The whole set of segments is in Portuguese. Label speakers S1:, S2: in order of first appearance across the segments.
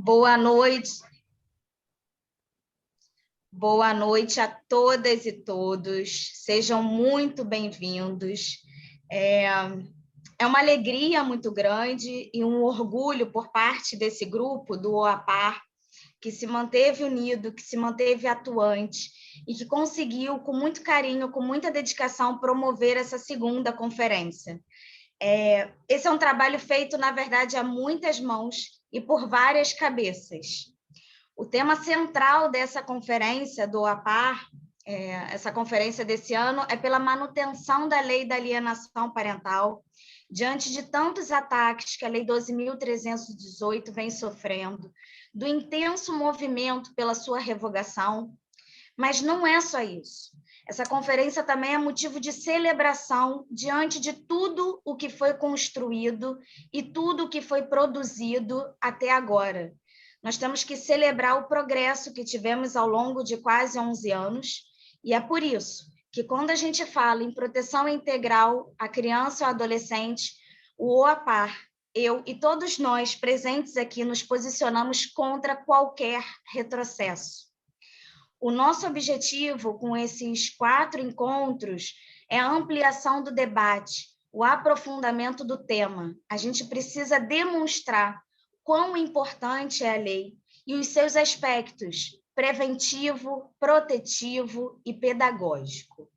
S1: Boa noite. Boa noite a todas e todos. Sejam muito bem-vindos. É uma alegria muito grande e um orgulho por parte desse grupo do OAPAR, que se manteve unido, que se manteve atuante e que conseguiu, com muito carinho, com muita dedicação, promover essa segunda conferência. Esse é um trabalho feito, na verdade, a muitas mãos e por várias cabeças. O tema central dessa conferência do OAPAR, essa conferência desse ano, é pela manutenção da lei da alienação parental, diante de tantos ataques que a Lei 12.318 vem sofrendo, do intenso movimento pela sua revogação. Mas não é só isso. Essa conferência também é motivo de celebração diante de tudo o que foi construído e tudo o que foi produzido até agora. Nós temos que celebrar o progresso que tivemos ao longo de quase 11 anos, e é por isso que, quando a gente fala em proteção integral à criança ou adolescente, o OAPAR, eu e todos nós presentes aqui nos posicionamos contra qualquer retrocesso. O nosso objetivo com esses 4 encontros é a ampliação do debate, o aprofundamento do tema. A gente precisa demonstrar quão importante é a lei e os seus aspectos preventivo, protetivo e pedagógico.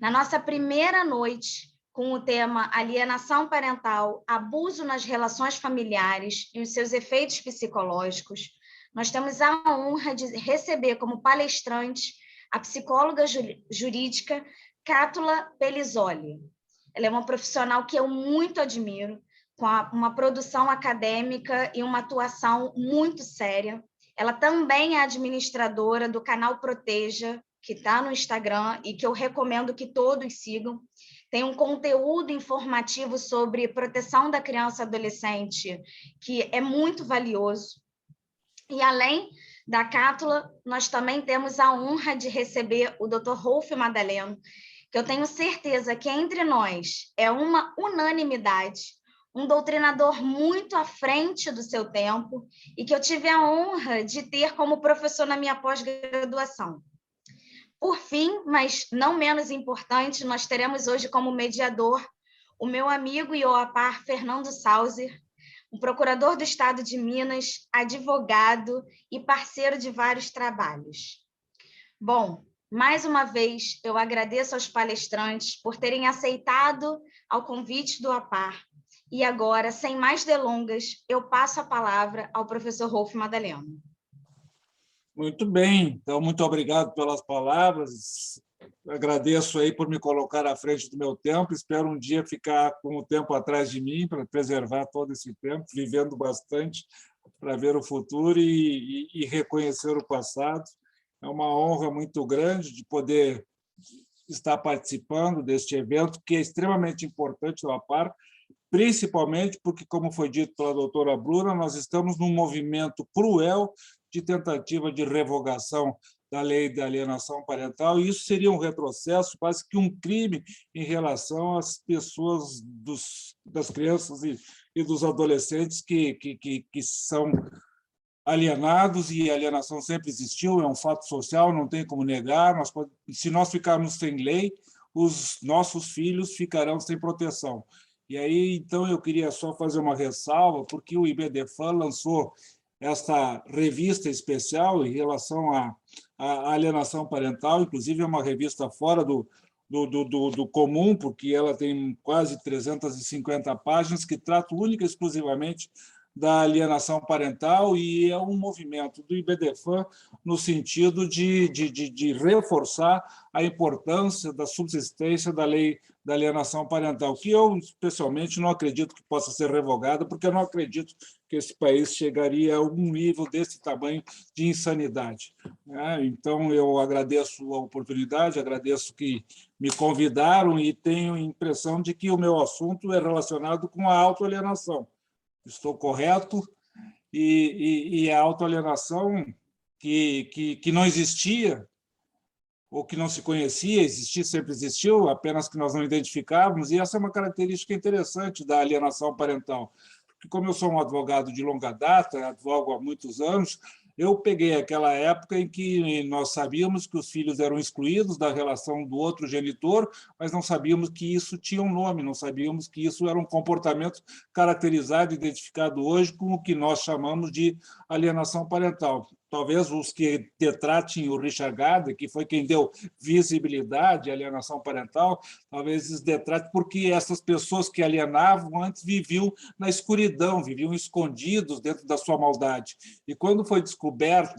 S1: Na nossa primeira noite, com o tema alienação parental, abuso nas relações familiares e os seus efeitos psicológicos, nós temos a honra de receber como palestrante a psicóloga jurídica Cátula Pelizoli. Ela é uma profissional que eu muito admiro, com uma produção acadêmica e uma atuação muito séria. Ela também é administradora do canal Proteja, que está no Instagram e que eu recomendo que todos sigam. Tem um conteúdo informativo sobre proteção da criança e adolescente que é muito valioso. E além da Cátula, nós também temos a honra de receber o Dr. Rolf Madaleno, que eu tenho certeza que entre nós é uma unanimidade, um doutrinador muito à frente do seu tempo e que eu tive a honra de ter como professor na minha pós-graduação. Por fim, mas não menos importante, nós teremos hoje como mediador o meu amigo e OAPAR Fernando Sauser, um procurador do Estado de Minas, advogado e parceiro de vários trabalhos. Bom, mais uma vez, eu agradeço aos palestrantes por terem aceitado ao convite do OAPAR. E agora, sem mais delongas, eu passo a palavra ao professor Rolf Madaleno.
S2: Muito bem, então, muito obrigado pelas palavras. Agradeço aí por me colocar à frente do meu tempo. Espero um dia ficar com o tempo atrás de mim para preservar todo esse tempo, vivendo bastante para ver o futuro e reconhecer o passado. É uma honra muito grande de poder estar participando deste evento, que é extremamente importante no APAR, principalmente porque, como foi dito pela doutora Bruna, nós estamos num movimento cruel de tentativa de revogação da lei da alienação parental, e isso seria um retrocesso, quase que um crime em relação às pessoas, das crianças e dos adolescentes que são alienados, e a alienação sempre existiu, é um fato social, não tem como negar. Se nós ficarmos sem lei, os nossos filhos ficarão sem proteção. E aí, então, eu queria só fazer uma ressalva, porque o IBDFAN lançou esta revista especial em relação à alienação parental, inclusive é uma revista fora do comum, porque ela tem quase 350 páginas que tratam única e exclusivamente da alienação parental, e é um movimento do IBDFAN no sentido de reforçar a importância da subsistência da lei da alienação parental, que eu, especialmente, não acredito que possa ser revogada, porque eu não acredito que esse país chegaria a um nível desse tamanho de insanidade. Então, eu agradeço a oportunidade, agradeço que me convidaram, e tenho a impressão de que o meu assunto é relacionado com a autoalienação. Estou correto? E a autoalienação que não existia, ou que não se conhecia, existir sempre existiu, apenas que nós não identificávamos, e essa é uma característica interessante da alienação parental, porque como eu sou um advogado de longa data, advogo há muitos anos, eu peguei aquela época em que nós sabíamos que os filhos eram excluídos da relação do outro genitor, mas não sabíamos que isso tinha um nome, não sabíamos que isso era um comportamento caracterizado, identificado hoje com o que nós chamamos de alienação parental. Talvez os que detratem o Richard Gardner, que foi quem deu visibilidade à alienação parental, talvez eles detratem porque essas pessoas que alienavam antes viviam na escuridão, viviam escondidos dentro da sua maldade. E quando foi descoberta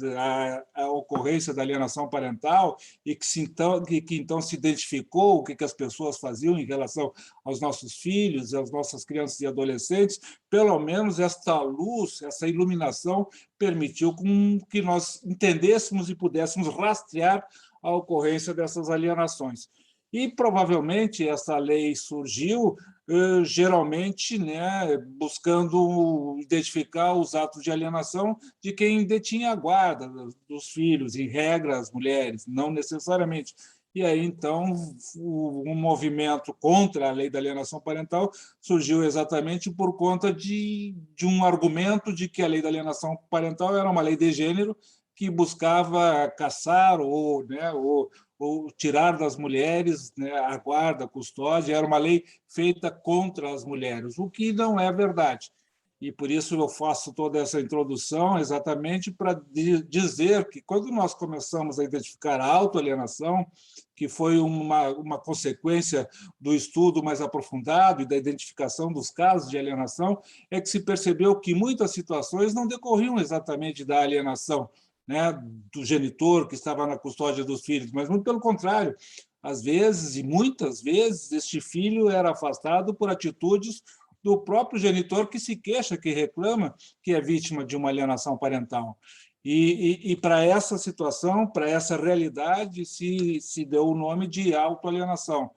S2: a ocorrência da alienação parental e que então se identificou o que as pessoas faziam em relação aos nossos filhos, às nossas crianças e adolescentes, pelo menos esta luz, essa iluminação permitiu que nós entendêssemos e pudéssemos rastrear a ocorrência dessas alienações. E, provavelmente, essa lei surgiu geralmente, né, buscando identificar os atos de alienação de quem detinha a guarda dos filhos, em regra, as mulheres, não necessariamente. E aí, então, um movimento contra a lei da alienação parental surgiu exatamente por conta de um argumento de que a lei da alienação parental era uma lei de gênero que buscava caçar ou tirar das mulheres, né, a guarda, a custódia, era uma lei feita contra as mulheres, o que não é verdade. E por isso eu faço toda essa introdução exatamente para dizer que quando nós começamos a identificar a autoalienação, que foi uma consequência do estudo mais aprofundado e da identificação dos casos de alienação, é que se percebeu que muitas situações não decorriam exatamente da alienação, né, do genitor que estava na custódia dos filhos, mas muito pelo contrário. Às vezes, e muitas vezes, este filho era afastado por atitudes do próprio genitor que se queixa, que reclama que é vítima de uma alienação parental. E para essa situação, para essa realidade, se deu o nome de autoalienação,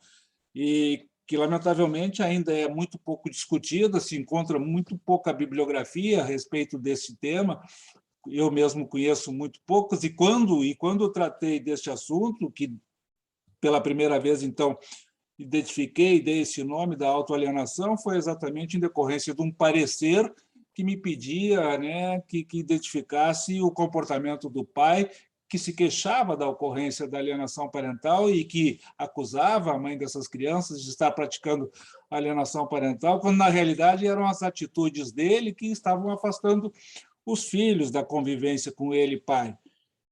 S2: e que, lamentavelmente, ainda é muito pouco discutida, se encontra muito pouca bibliografia a respeito desse tema. Eu mesmo conheço muito poucos, e quando tratei deste assunto, que pela primeira vez, então, identifiquei e dei esse nome da autoalienação, foi exatamente em decorrência de um parecer que me pedia, né, que identificasse o comportamento do pai, que se queixava da ocorrência da alienação parental e que acusava a mãe dessas crianças de estar praticando alienação parental, quando, na realidade, eram as atitudes dele que estavam afastando os filhos da convivência com ele, pai.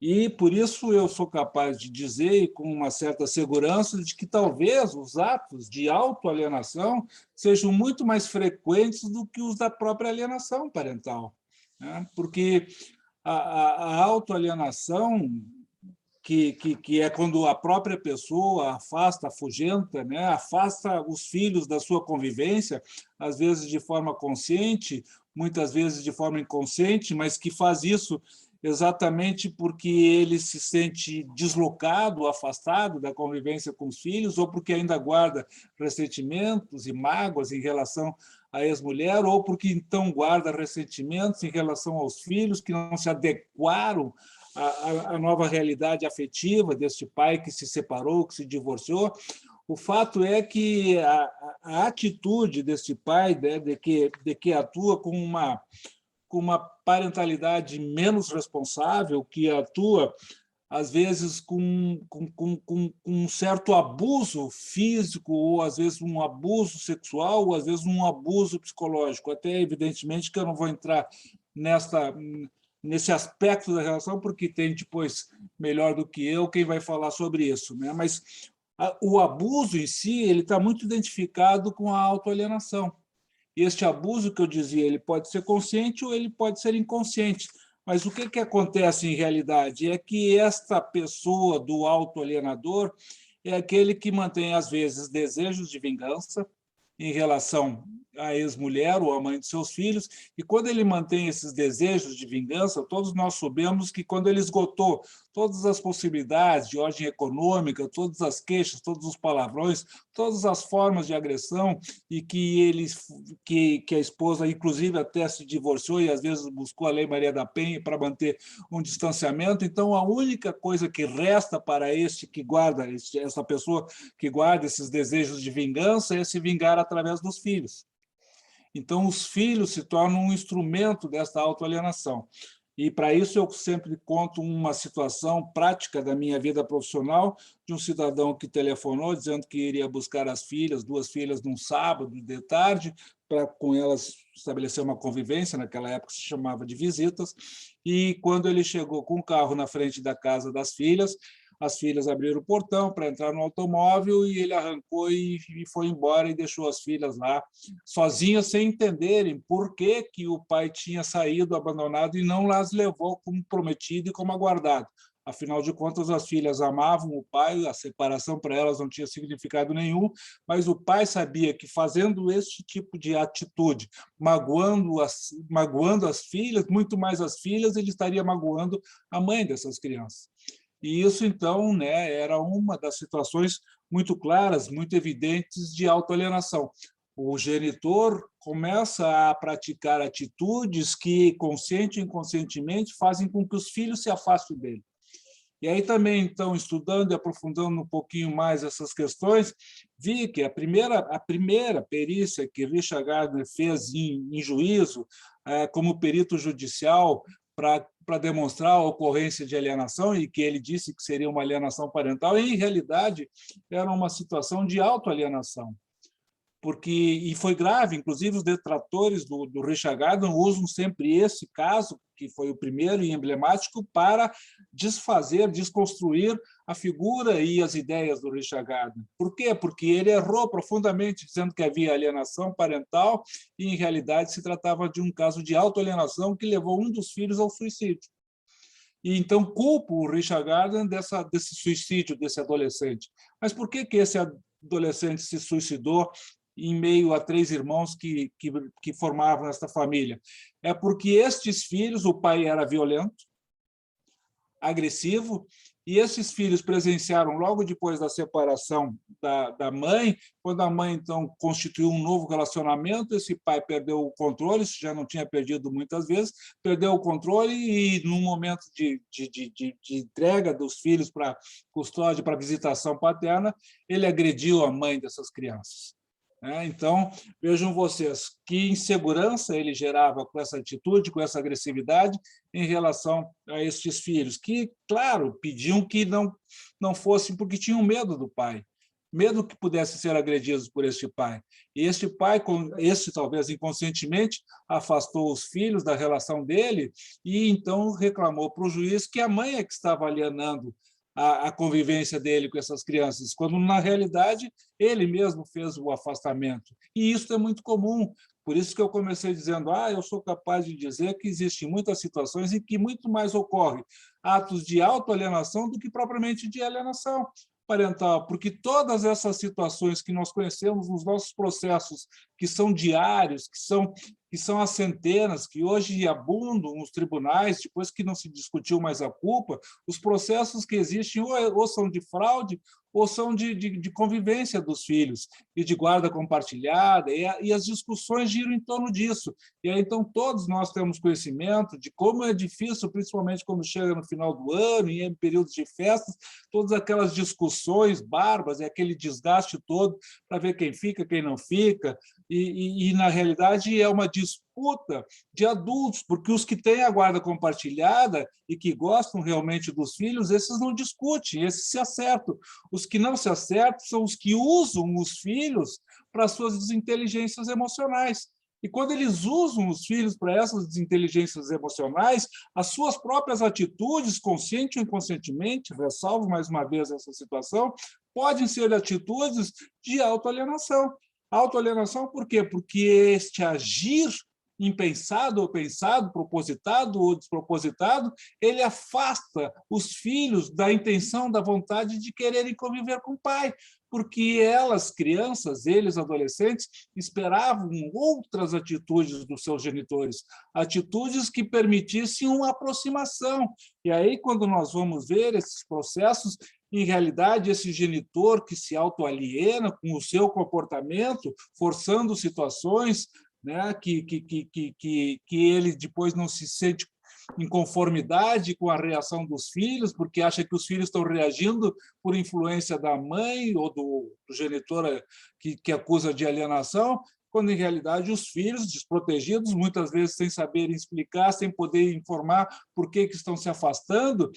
S2: E, por isso, eu sou capaz de dizer, com uma certa segurança, de que talvez os atos de autoalienação sejam muito mais frequentes do que os da própria alienação parental, né? Porque a autoalienação, que é quando a própria pessoa afasta, afugenta, né? Afasta os filhos da sua convivência, às vezes de forma consciente, muitas vezes de forma inconsciente, mas que faz isso exatamente porque ele se sente deslocado, afastado da convivência com os filhos, ou porque ainda guarda ressentimentos e mágoas em relação à ex-mulher, ou porque então guarda ressentimentos em relação aos filhos que não se adequaram à nova realidade afetiva deste pai que se separou, que se divorciou. O fato é que a atitude deste pai, né, de que atua com uma parentalidade menos responsável, que atua, às vezes, com um certo abuso físico, ou, às vezes, um abuso sexual, ou, às vezes, um abuso psicológico. Até, evidentemente, que eu não vou entrar nesse aspecto da relação, porque tem, depois, melhor do que eu, quem vai falar sobre isso, né? Mas o abuso em si ele está muito identificado com a autoalienação. Este abuso que eu dizia, ele pode ser consciente ou ele pode ser inconsciente. Mas o que acontece em realidade é que esta pessoa do autoalienador é aquele que mantém, às vezes, desejos de vingança em relação à ex-mulher ou à mãe de seus filhos, e quando ele mantém esses desejos de vingança, todos nós sabemos que quando ele esgotou todas as possibilidades de ordem econômica, todas as queixas, todos os palavrões, todas as formas de agressão, e que a esposa, inclusive, até se divorciou e, às vezes, buscou a Lei Maria da Penha para manter um distanciamento, então a única coisa que resta para essa pessoa que guarda esses desejos de vingança é se vingar através dos filhos. Então, os filhos se tornam um instrumento dessa autoalienação. E, para isso, eu sempre conto uma situação prática da minha vida profissional, de um cidadão que telefonou dizendo que iria buscar as filhas, 2 filhas, num sábado de tarde, para com elas estabelecer uma convivência, naquela época se chamava de visitas, e quando ele chegou com o carro na frente da casa das filhas, as filhas abriram o portão para entrar no automóvel e ele arrancou e foi embora e deixou as filhas lá sozinhas, sem entenderem por que que o pai tinha saído, abandonado, e não as levou como prometido e como aguardado. Afinal de contas, as filhas amavam o pai, a separação para elas não tinha significado nenhum, mas o pai sabia que, fazendo este tipo de atitude, magoando as filhas, muito mais as filhas, ele estaria magoando a mãe dessas crianças. E isso, então, né, era uma das situações muito claras, muito evidentes de autoalienação. O genitor começa a praticar atitudes que, consciente ou inconscientemente, fazem com que os filhos se afastem dele. E aí também, então, estudando e aprofundando um pouquinho mais essas questões, vi que a primeira perícia que Richard Gardner fez em juízo, como perito judicial, para demonstrar a ocorrência de alienação, e que ele disse que seria uma alienação parental, e, em realidade, era uma situação de autoalienação. E foi grave, inclusive os detratores do Richard Gardner usam sempre esse caso, que foi o primeiro e emblemático, para desfazer, desconstruir a figura e as ideias do Richard Gardner. Por quê? Porque ele errou profundamente, dizendo que havia alienação parental e, em realidade, se tratava de um caso de autoalienação que levou um dos filhos ao suicídio. E então culpo o Richard Gardner desse suicídio desse adolescente. Mas por que esse adolescente se suicidou em meio a 3 irmãos que formavam esta família? É porque estes filhos, o pai era violento, agressivo, e esses filhos presenciaram, logo depois da separação da mãe, quando a mãe, então, constituiu um novo relacionamento, esse pai perdeu o controle, isso já não tinha perdido muitas vezes, perdeu o controle e, num momento de entrega dos filhos para custódia, para visitação paterna, ele agrediu a mãe dessas crianças. Então, vejam vocês que insegurança ele gerava com essa atitude, com essa agressividade em relação a estes filhos, que, claro, pediam que não fossem, porque tinham medo do pai, medo que pudessem ser agredidos por este pai. E este pai, talvez inconscientemente, afastou os filhos da relação dele e, então, reclamou para o juiz que a mãe é que estava alienando a convivência dele com essas crianças, quando, na realidade, ele mesmo fez o afastamento. E isso é muito comum. Por isso que eu comecei dizendo, eu sou capaz de dizer que existem muitas situações em que muito mais ocorre atos de autoalienação do que propriamente de alienação parental, porque todas essas situações que nós conhecemos nos nossos processos, que são diários, que são as centenas, que hoje abundam nos tribunais, depois que não se discutiu mais a culpa, os processos que existem ou são de fraude ou são de convivência dos filhos, e de guarda compartilhada, e as discussões giram em torno disso. E aí, então, todos nós temos conhecimento de como é difícil, principalmente quando chega no final do ano e em períodos de festas, todas aquelas discussões bárbaras, e aquele desgaste todo para ver quem fica, quem não fica, e, na realidade, é uma disputa de adultos, porque os que têm a guarda compartilhada e que gostam realmente dos filhos, esses não discutem, esses se acertam. Os que não se acertam são os que usam os filhos para suas desinteligências emocionais. E quando eles usam os filhos para essas desinteligências emocionais, as suas próprias atitudes, consciente ou inconscientemente, ressalvo mais uma vez essa situação, podem ser atitudes de autoalienação. Autoalienação por quê? Porque este agir impensado ou pensado, propositado ou despropositado, ele afasta os filhos da intenção, da vontade de quererem conviver com o pai, porque elas, crianças, eles, adolescentes, esperavam outras atitudes dos seus genitores, atitudes que permitissem uma aproximação. E aí, quando nós vamos ver esses processos, em realidade, esse genitor que se autoaliena com o seu comportamento, forçando situações, né, que ele depois não se sente em conformidade com a reação dos filhos, porque acha que os filhos estão reagindo por influência da mãe ou do genitor que acusa de alienação, quando, em realidade, os filhos, desprotegidos, muitas vezes sem saberem explicar, sem poder informar por que estão se afastando,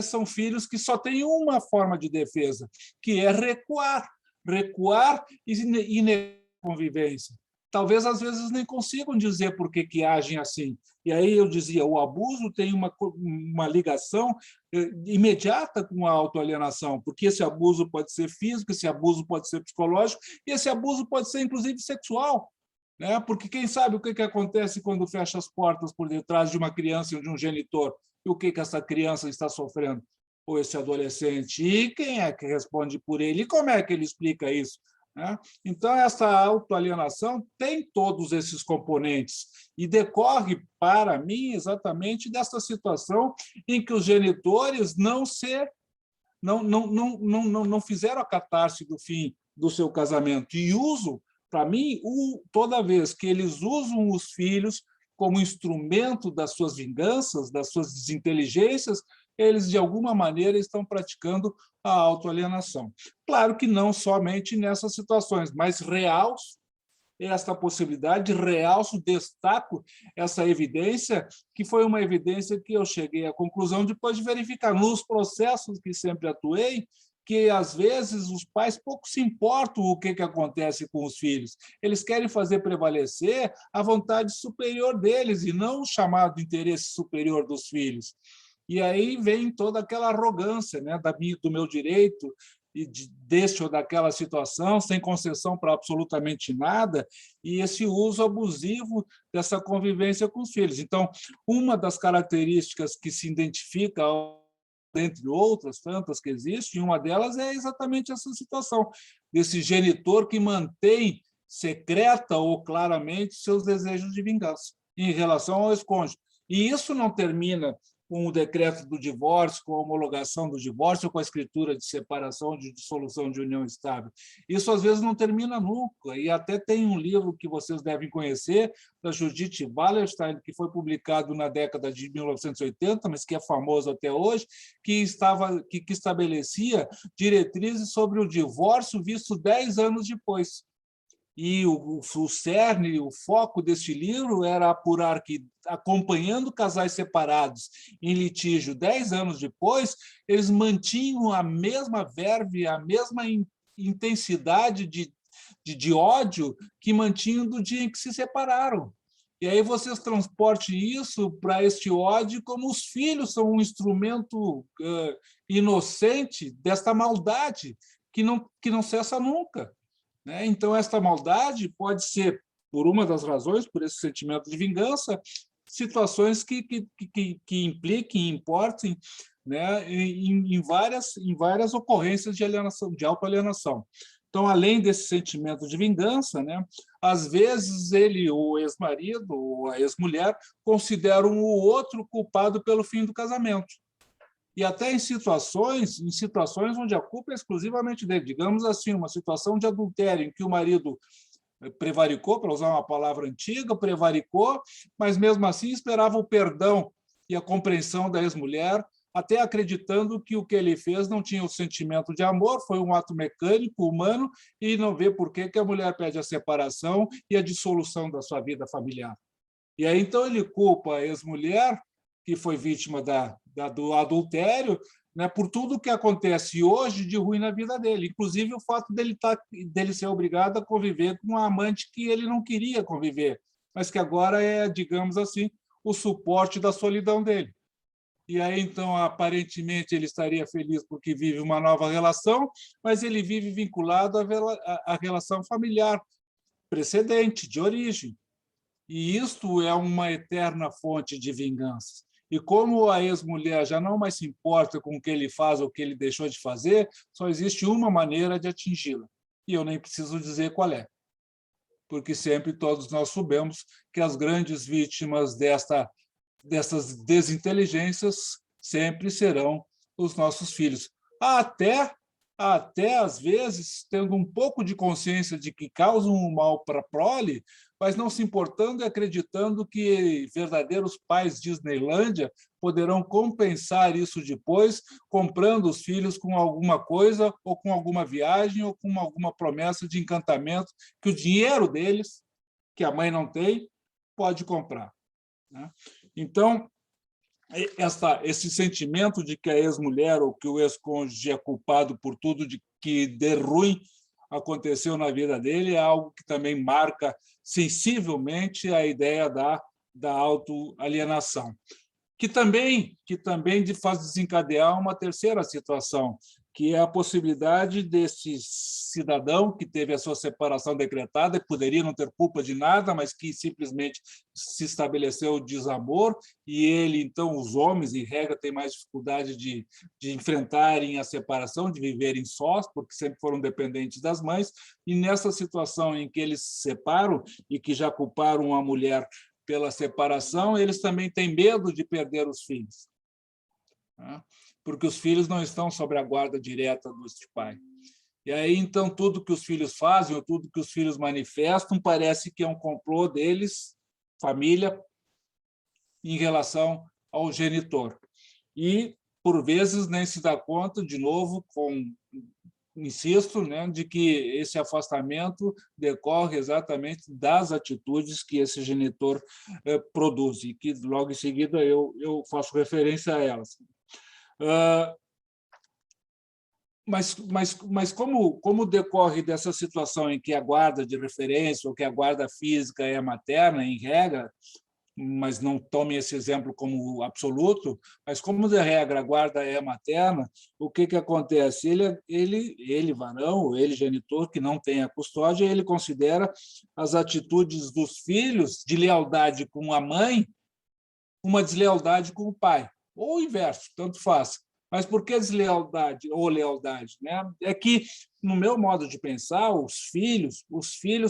S2: são filhos que só têm uma forma de defesa, que é recuar, recuar e negar a convivência. Talvez, às vezes, nem consigam dizer por que agem assim. E aí eu dizia, o abuso tem uma ligação imediata com a autoalienação, porque esse abuso pode ser físico, esse abuso pode ser psicológico, e esse abuso pode ser, inclusive, sexual. Né? Porque quem sabe o que acontece quando fecha as portas por detrás de uma criança ou de um genitor, e o que essa criança está sofrendo, ou esse adolescente, e quem é que responde por ele, e como é que ele explica isso? Então, essa autoalienação tem todos esses componentes e decorre, para mim, exatamente dessa situação em que os genitores não fizeram a catarse do fim do seu casamento e usam, para mim, toda vez que eles usam os filhos como instrumento das suas vinganças, das suas desinteligências, eles, de alguma maneira, estão praticando a autoalienação. Claro que não somente nessas situações, mas realço esta possibilidade, realço, destaco essa evidência, que foi uma evidência que eu cheguei à conclusão depois de verificar nos processos que sempre atuei, que, às vezes, os pais pouco se importam o que acontece com os filhos. Eles querem fazer prevalecer a vontade superior deles e não o chamado interesse superior dos filhos. E aí vem toda aquela arrogância, né, do meu direito, e deste ou daquela situação, sem concessão para absolutamente nada, e esse uso abusivo dessa convivência com os filhos. Então, uma das características que se identifica, dentre outras tantas que existem, uma delas é exatamente essa situação, desse genitor que mantém secreta ou claramente seus desejos de vingança em relação ao ex-cônjuge. E isso não termina com o decreto do divórcio, com a homologação do divórcio, ou com a escritura de separação, de dissolução de união estável. Isso, às vezes, não termina nunca. E até tem um livro que vocês devem conhecer, da Judith Wallerstein, que foi publicado na década de 1980, mas que é famoso até hoje, que estabelecia diretrizes sobre o divórcio visto 10 anos depois. E o cerne, o foco deste livro era apurar que, acompanhando casais separados em litígio 10 anos depois, eles mantinham a mesma verve, a mesma intensidade de ódio que mantinham do dia em que se separaram. E aí vocês transportem isso para este ódio como os filhos são um instrumento inocente desta maldade que não cessa nunca. Então, esta maldade pode ser, por uma das razões, por esse sentimento de vingança, situações que impliquem, importem, né, em várias ocorrências de alienação, de autoalienação. Então, além desse sentimento de vingança, né, às vezes ele, o ex-marido ou a ex-mulher, consideram o outro culpado pelo fim do casamento. E até em situações onde a culpa é exclusivamente dele. Digamos assim, uma situação de adultério, em que o marido prevaricou, para usar uma palavra antiga, prevaricou, mas mesmo assim esperava o perdão e a compreensão da ex-mulher, até acreditando que o que ele fez não tinha o sentimento de amor, foi um ato mecânico, humano, e não vê por que a mulher pede a separação e a dissolução da sua vida familiar. E aí, então, ele culpa a ex-mulher, que foi vítima do adultério, né, por tudo o que acontece hoje de ruim na vida dele, inclusive o fato dele ser obrigado a conviver com uma amante que ele não queria conviver, mas que agora é, digamos assim, o suporte da solidão dele. E aí, então, aparentemente, ele estaria feliz porque vive uma nova relação, mas ele vive vinculado à relação familiar precedente, de origem. E isto é uma eterna fonte de vingança. E como a ex-mulher já não mais se importa com o que ele faz ou o que ele deixou de fazer, só existe uma maneira de atingi-la. E eu nem preciso dizer qual é. Porque sempre todos nós sabemos que as grandes vítimas dessas desinteligências sempre serão os nossos filhos. Até, às vezes, tendo um pouco de consciência de que causam um mal para a prole, mas não se importando e acreditando que verdadeiros pais Disneylândia poderão compensar isso depois, comprando os filhos com alguma coisa, ou com alguma viagem, ou com alguma promessa de encantamento, que o dinheiro deles que a mãe não tem, pode comprar, né? Então, esse sentimento de que a ex-mulher ou que o ex-cônjuge é culpado por tudo que de ruim aconteceu na vida dele é algo que também marca sensivelmente a ideia da autoalienação, que também faz desencadear uma terceira situação, que é a possibilidade desse cidadão que teve a sua separação decretada e poderia não ter culpa de nada, mas que simplesmente se estabeleceu o desamor, e ele, então, os homens, em regra, têm mais dificuldade de enfrentarem a separação, de viverem sós, porque sempre foram dependentes das mães, e nessa situação em que eles se separam e que já culparam a mulher pela separação, eles também têm medo de perder os filhos, né? Porque os filhos não estão sob a guarda direta deste pai. E aí, então, tudo que os filhos fazem, ou tudo que os filhos manifestam, parece que é um complô deles, família, em relação ao genitor. E, por vezes, nem se dá conta, de novo, insisto, né, de que esse afastamento decorre exatamente das atitudes que esse genitor produz, e que, logo em seguida, eu faço referência a elas. Mas como decorre dessa situação em que a guarda de referência ou que a guarda física é materna, em regra, mas não tome esse exemplo como absoluto, mas como de regra a guarda é materna, o que acontece? Ele varão, ele genitor, que não tem a custódia, ele considera as atitudes dos filhos de lealdade com a mãe uma deslealdade com o pai, ou o inverso, tanto faz. Mas por que deslealdade ou lealdade, né? É que, no meu modo de pensar, os filhos,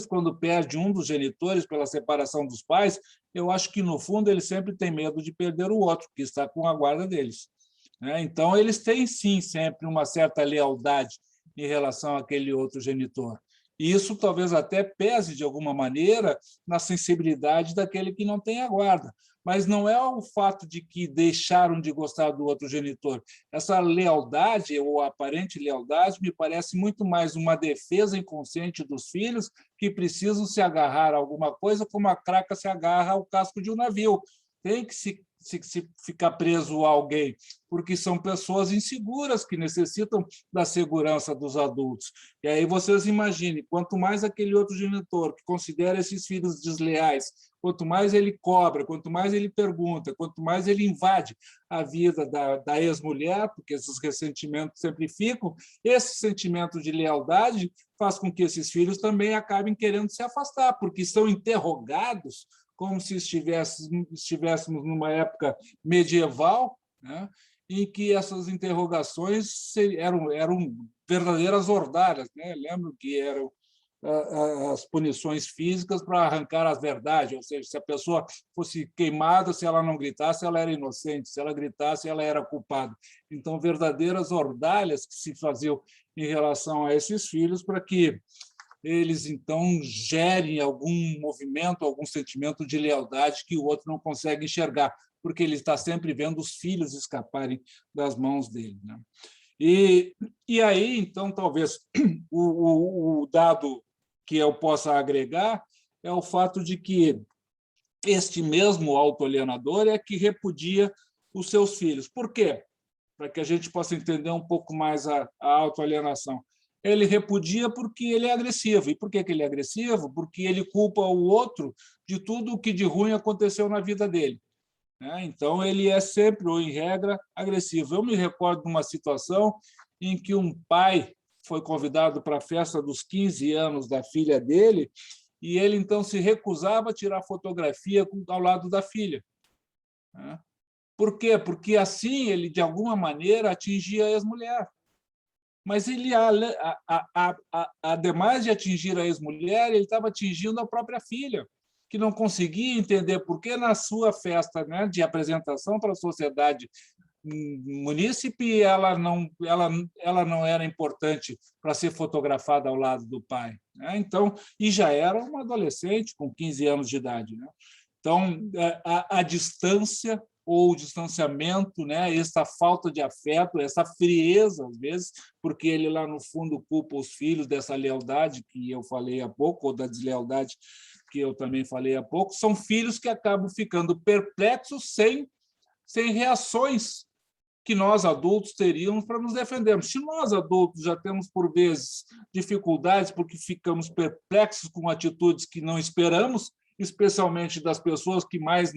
S2: quando perdem um dos genitores pela separação dos pais, eu acho que, no fundo, eles sempre têm medo de perder o outro, que está com a guarda deles, né? Então, eles têm, sim, sempre uma certa lealdade em relação àquele outro genitor. E isso talvez até pese, de alguma maneira, na sensibilidade daquele que não tem a guarda. Mas não é o fato de que deixaram de gostar do outro genitor. Essa lealdade, ou aparente lealdade, me parece muito mais uma defesa inconsciente dos filhos que precisam se agarrar a alguma coisa, como a craca se agarra ao casco de um navio. Tem que se ficar preso a alguém, porque são pessoas inseguras que necessitam da segurança dos adultos. E aí vocês imaginem, quanto mais aquele outro genitor que considera esses filhos desleais, quanto mais ele cobra, quanto mais ele pergunta, quanto mais ele invade a vida da ex-mulher, porque esses ressentimentos sempre ficam, esse sentimento de lealdade faz com que esses filhos também acabem querendo se afastar, porque são interrogados como se estivéssemos numa época medieval, né, em que essas interrogações eram verdadeiras ordalhas, né? Lembro que eram as punições físicas para arrancar a verdade, ou seja, se a pessoa fosse queimada, se ela não gritasse, ela era inocente, se ela gritasse, ela era culpada. Então, verdadeiras ordalhas que se faziam em relação a esses filhos para que eles, então, gerem algum movimento, algum sentimento de lealdade que o outro não consegue enxergar, porque ele está sempre vendo os filhos escaparem das mãos dele, né? E aí, então, talvez o dado que eu possa agregar é o fato de que este mesmo autoalienador é que repudia os seus filhos. Por quê? Para que a gente possa entender um pouco mais a autoalienação. Ele repudia porque ele é agressivo. E por que ele é agressivo? Porque ele culpa o outro de tudo o que de ruim aconteceu na vida dele, né? Então, ele é sempre, ou em regra, agressivo. Eu me recordo de uma situação em que um pai foi convidado para a festa dos 15 anos da filha dele e ele, então, se recusava a tirar fotografia ao lado da filha, né? Por quê? Porque, assim, ele, de alguma maneira, atingia a ex-mulher. Mas ele, ademais de atingir a ex-mulher, ele estava atingindo a própria filha, que não conseguia entender por que na sua festa, né, de apresentação para a sociedade munícipe ela não era importante para ser fotografada ao lado do pai, né? Então, e já era uma adolescente com 15 anos de idade, né? Então, a distância ou o distanciamento, né, essa falta de afeto, essa frieza, às vezes, porque ele lá no fundo culpa os filhos dessa lealdade que eu falei há pouco, ou da deslealdade que eu também falei há pouco, são filhos que acabam ficando perplexos sem reações que nós, adultos, teríamos para nos defendermos. Se nós, adultos, já temos, por vezes, dificuldades porque ficamos perplexos com atitudes que não esperamos, especialmente das pessoas que mais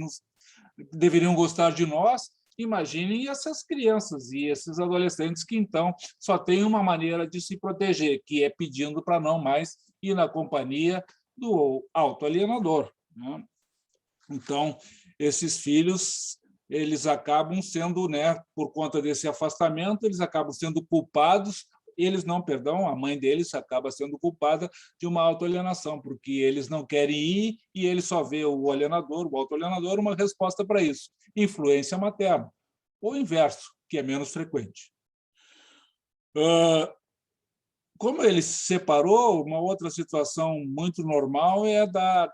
S2: deveriam gostar de nós, imaginem essas crianças e esses adolescentes que, então, só têm uma maneira de se proteger, que é pedindo para não mais ir na companhia do autoalienador, né? Então, esses filhos, eles acabam sendo, né, por conta desse afastamento, eles acabam sendo culpados, eles não, perdão, a mãe deles acaba sendo culpada de uma autoalienação, porque eles não querem ir e ele só vê o alienador, o autoalienador, uma resposta para isso, influência materna, ou o inverso, que é menos frequente. Como ele se separou, uma outra situação muito normal é da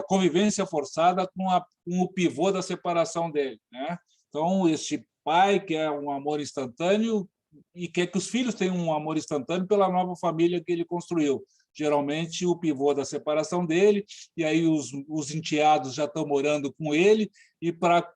S2: convivência forçada com o pivô da separação dele, né? Então, este pai quer um amor instantâneo e quer que os filhos tenham um amor instantâneo pela nova família que ele construiu. Geralmente, o pivô da separação dele, e aí os enteados já estão morando com ele, e para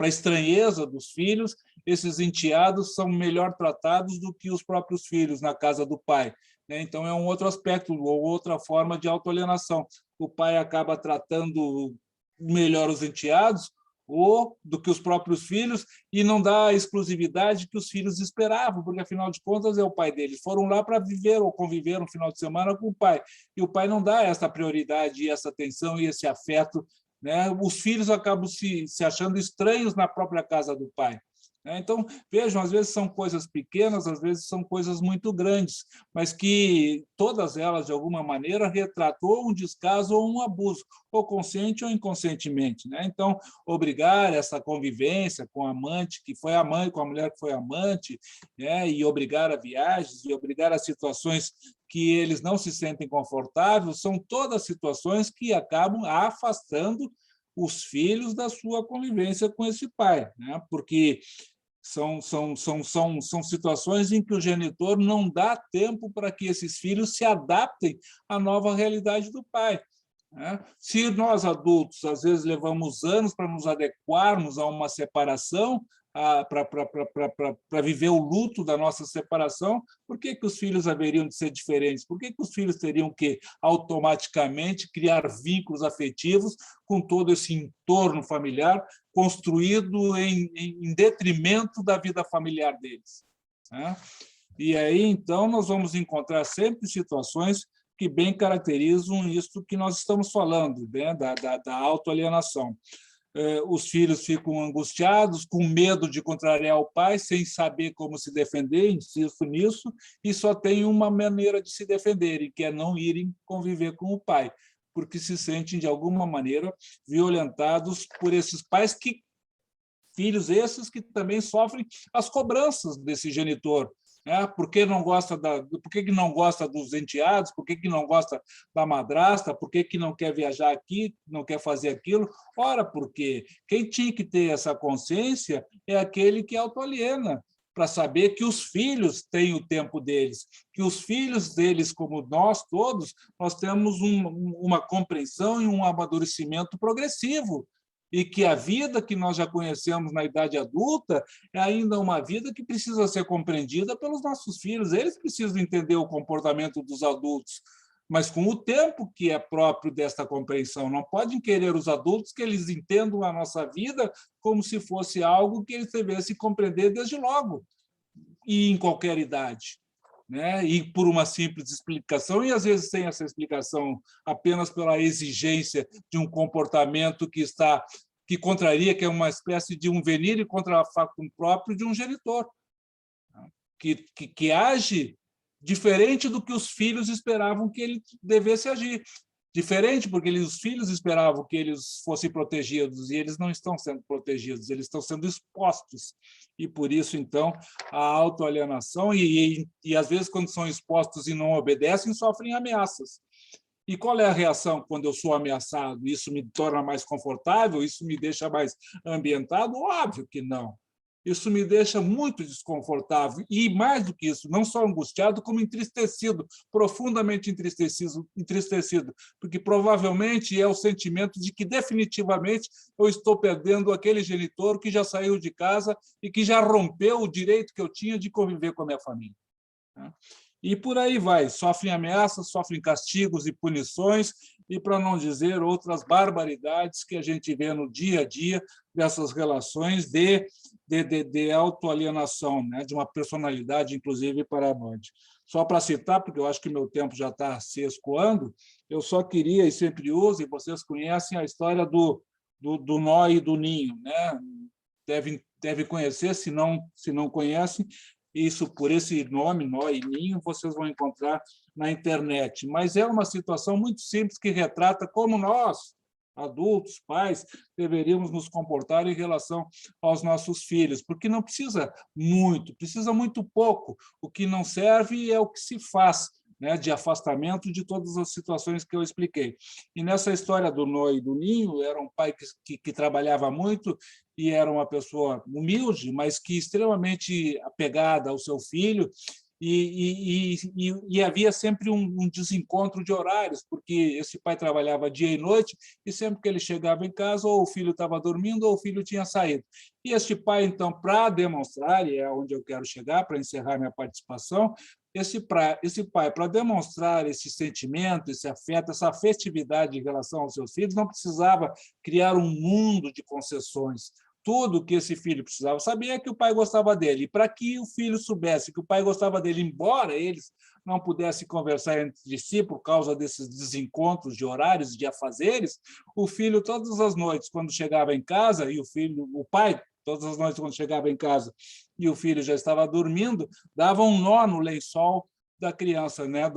S2: a estranheza dos filhos, esses enteados são melhor tratados do que os próprios filhos na casa do pai, né? Então, é um outro aspecto, ou outra forma de autoalienação. O pai acaba tratando melhor os enteados ou do que os próprios filhos e não dá a exclusividade que os filhos esperavam, porque, afinal de contas, é o pai deles. Foram lá para viver ou conviver um final de semana com o pai, e o pai não dá essa prioridade, essa atenção e esse afeto, né? Os filhos acabam se achando estranhos na própria casa do pai, né? Então, vejam, às vezes são coisas pequenas, às vezes são coisas muito grandes, mas que todas elas, de alguma maneira, retratam ou um descaso ou um abuso, ou consciente ou inconscientemente, né? Então, obrigar essa convivência com a amante, que foi a mãe, com a mulher que foi amante, né? E obrigar a viagens, e obrigar a situações que eles não se sentem confortáveis, são todas situações que acabam afastando os filhos da sua convivência com esse pai, né? Porque são situações em que o genitor não dá tempo para que esses filhos se adaptem à nova realidade do pai, né? Se nós, adultos, às vezes levamos anos para nos adequarmos a uma separação, para viver o luto da nossa separação, por que os filhos haveriam de ser diferentes? Por que os filhos teriam que automaticamente criar vínculos afetivos com todo esse entorno familiar construído em detrimento da vida familiar deles, né? E aí, então, nós vamos encontrar sempre situações que bem caracterizam isso que nós estamos falando, né, da autoalienação. Os filhos ficam angustiados, com medo de contrariar o pai, sem saber como se defender, insisto nisso, e só tem uma maneira de se defenderem, que é não irem conviver com o pai, porque se sentem, de alguma maneira, violentados por esses pais, filhos esses que também sofrem as cobranças desse genitor, né? Por que não gosta por que não gosta dos enteados? Por que não gosta da madrasta? Por que não quer viajar aqui? Não quer fazer aquilo? Ora, porque quem tinha que ter essa consciência é aquele que autoaliena, para saber que os filhos têm o tempo deles, que os filhos deles, como nós todos, nós temos uma compreensão e um amadurecimento progressivo, e que a vida que nós já conhecemos na idade adulta é ainda uma vida que precisa ser compreendida pelos nossos filhos. Eles precisam entender o comportamento dos adultos, mas com o tempo que é próprio desta compreensão. Não podem querer os adultos que eles entendam a nossa vida como se fosse algo que eles devessem compreender desde logo, e em qualquer idade, né? E por uma simples explicação, e às vezes sem essa explicação, apenas pela exigência de um comportamento que contraria, que é uma espécie de um venire e contra factum próprio de um genitor, que age diferente do que os filhos esperavam que ele devesse agir. Diferente, porque os filhos esperavam que eles fossem protegidos, e eles não estão sendo protegidos, eles estão sendo expostos. E, por isso, então, a autoalienação, e às vezes, quando são expostos e não obedecem, sofrem ameaças. E qual é a reação quando eu sou ameaçado? Isso me torna mais confortável? Isso me deixa mais ambientado? Óbvio que não. Isso me deixa muito desconfortável e, mais do que isso, não só angustiado, como entristecido, profundamente entristecido, porque provavelmente é o sentimento de que definitivamente eu estou perdendo aquele genitor que já saiu de casa e que já rompeu o direito que eu tinha de conviver com a minha família. E por aí vai, sofrem ameaças, sofrem castigos e punições, e para não dizer outras barbaridades que a gente vê no dia a dia dessas relações de autoalienação, né? De uma personalidade, inclusive, paranoide. Só para citar, porque eu acho que meu tempo já está se escoando, eu só queria, e sempre uso, e vocês conhecem a história do nó e do ninho, né? Devem conhecer, se não conhecem, isso por esse nome, nó e ninho, vocês vão encontrar na internet. Mas é uma situação muito simples que retrata como nós, adultos, pais, deveríamos nos comportar em relação aos nossos filhos, porque não precisa muito, precisa muito pouco. O que não serve é o que se faz, né, de afastamento de todas as situações que eu expliquei. E nessa história do nó e do ninho, era um pai que trabalhava muito e era uma pessoa humilde, mas que extremamente apegada ao seu filho, e havia sempre um desencontro de horários, porque esse pai trabalhava dia e noite, e sempre que ele chegava em casa, ou o filho estava dormindo, ou o filho tinha saído. E este pai, então, para demonstrar, e é onde eu quero chegar, para encerrar minha participação, esse pai, para demonstrar esse sentimento, esse afeto, essa afetividade em relação aos seus filhos, não precisava criar um mundo de concessões. Tudo que esse filho precisava saber é que o pai gostava dele. E para que o filho soubesse que o pai gostava dele, embora eles não pudessem conversar entre si por causa desses desencontros de horários, de afazeres, o filho, todas as noites, quando chegava em casa, e o pai, todas as noites, quando chegava em casa, e o filho já estava dormindo, dava um nó no lençol da criança, né?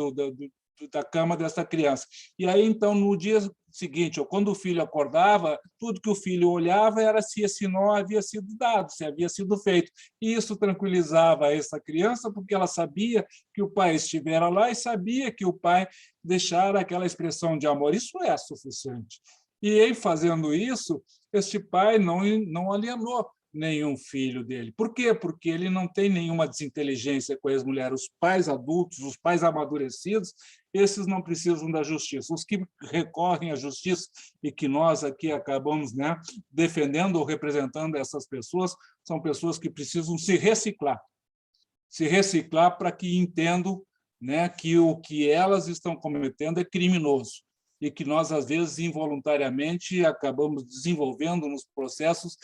S2: Da cama dessa criança. E aí, então, no dia seguinte, ou quando o filho acordava, tudo que o filho olhava era se esse nó havia sido dado, se havia sido feito. E isso tranquilizava essa criança, porque ela sabia que o pai estivera lá e sabia que o pai deixara aquela expressão de amor. Isso é suficiente. E, em fazendo isso, este pai não alienou nenhum filho dele. Por quê? Porque ele não tem nenhuma desinteligência com as mulheres. Os pais adultos, os pais amadurecidos, esses não precisam da justiça. Os que recorrem à justiça e que nós aqui acabamos, né, defendendo ou representando essas pessoas, são pessoas que precisam se reciclar para que entendam, né, que o que elas estão cometendo é criminoso e que nós, às vezes, involuntariamente, acabamos desenvolvendo nos processos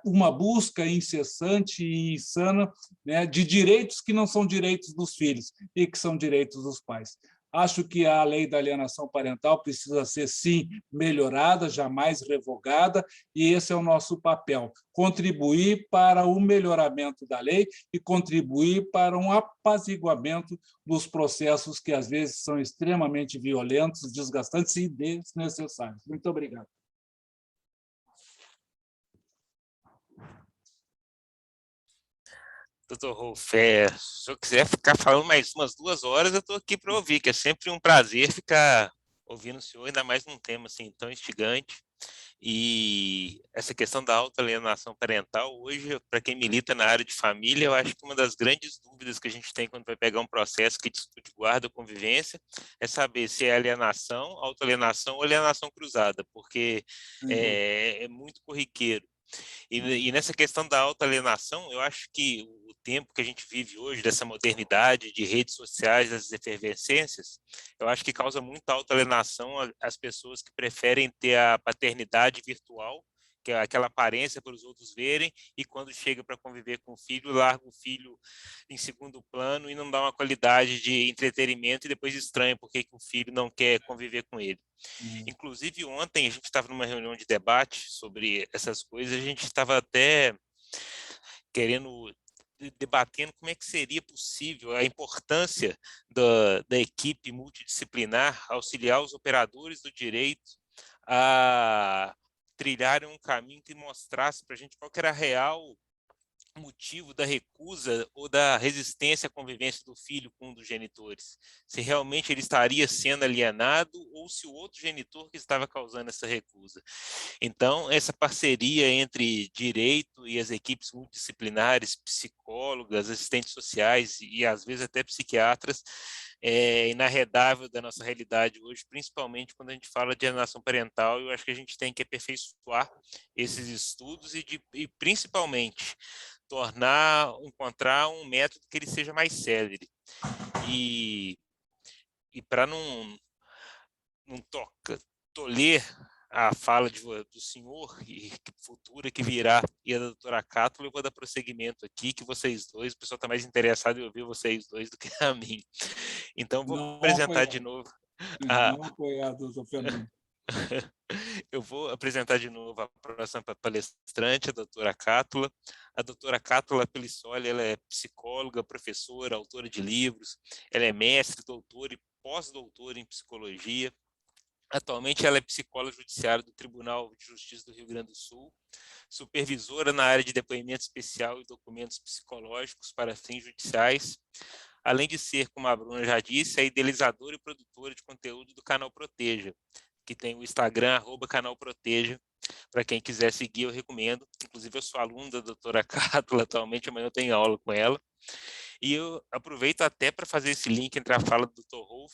S2: uma busca incessante e insana, né, de direitos que não são direitos dos filhos e que são direitos dos pais. Acho que a lei da alienação parental precisa ser, sim, melhorada, jamais revogada, e esse é o nosso papel, contribuir para o melhoramento da lei e contribuir para um apaziguamento dos processos que, às vezes, são extremamente violentos, desgastantes e desnecessários. Muito obrigado.
S3: Doutor Rolf, se eu quiser ficar falando mais umas 2 horas, eu estou aqui para ouvir, que é sempre um prazer ficar ouvindo o senhor, ainda mais num tema assim tão instigante. E essa questão da autoalienação parental, hoje, para quem milita na área de família, eu acho que uma das grandes dúvidas que a gente tem quando vai pegar um processo que discute guarda ou convivência é saber se é alienação, autoalienação ou alienação cruzada, porque é muito corriqueiro. E nessa questão da autoalienação, eu acho que o tempo que a gente vive hoje, dessa modernidade de redes sociais, das efervescências, eu acho que causa muita autoalienação às pessoas que preferem ter a paternidade virtual, que é aquela aparência para os outros verem, e quando chega para conviver com o filho, larga o filho em segundo plano e não dá uma qualidade de entretenimento e depois estranha porque que o filho não quer conviver com ele. Inclusive, ontem a gente estava numa reunião de debate sobre essas coisas, a gente estava até debatendo como é que seria possível a importância da equipe multidisciplinar auxiliar os operadores do direito a trilharem um caminho que mostrasse para a gente qual que era a real motivo da recusa ou da resistência à convivência do filho com um dos genitores. Se realmente ele estaria sendo alienado ou se o outro genitor que estava causando essa recusa. Então, essa parceria entre direito e as equipes multidisciplinares, psicólogas, assistentes sociais e às vezes até psiquiatras, é inarredável da nossa realidade hoje, principalmente quando a gente fala de alienação parental. Eu acho que a gente tem que aperfeiçoar esses estudos e principalmente encontrar um método que ele seja mais célere. E para não tolher a fala do senhor e futura que virá e a da doutora Cátula, eu vou dar prosseguimento aqui, que vocês dois, o pessoal está mais interessado em ouvir vocês dois do que a mim. Então, vou apresentar de novo.
S2: Não apoiado, doutor Fernando.
S3: Eu vou apresentar de novo a próxima palestrante, a doutora Cátula. A doutora Cátula Pelissoli, ela é psicóloga, professora, autora de livros, ela é mestre, doutora e pós-doutora em psicologia. Atualmente, ela é psicóloga judiciária do Tribunal de Justiça do Rio Grande do Sul, supervisora na área de depoimento especial e documentos psicológicos para fins judiciais, além de ser, como a Bruna já disse, a idealizadora e produtora de conteúdo do canal Proteja, que tem o Instagram, @canalproteja. Para quem quiser seguir, eu recomendo. Inclusive, eu sou aluno da doutora Cátula atualmente, amanhã eu tenho aula com ela. E eu aproveito até para fazer esse link entre a fala do Dr. Rolf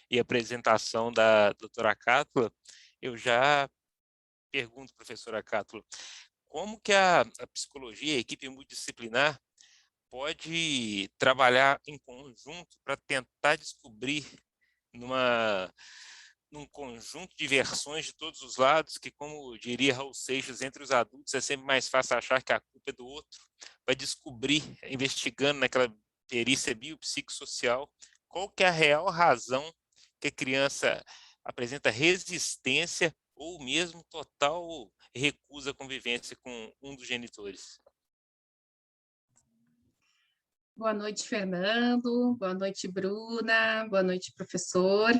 S3: e a apresentação da doutora Cátula. Eu já pergunto, professora Cátula, como que a psicologia, a equipe multidisciplinar, pode trabalhar em conjunto para tentar descobrir num conjunto de versões de todos os lados, que, como diria Raul Seixas, entre os adultos é sempre mais fácil achar que a culpa é do outro, para descobrir, investigando naquela perícia biopsicossocial, qual que é a real razão que a criança apresenta resistência ou mesmo total recusa à convivência com um dos genitores.
S4: Boa noite, Fernando. Boa noite, Bruna. Boa noite, professor.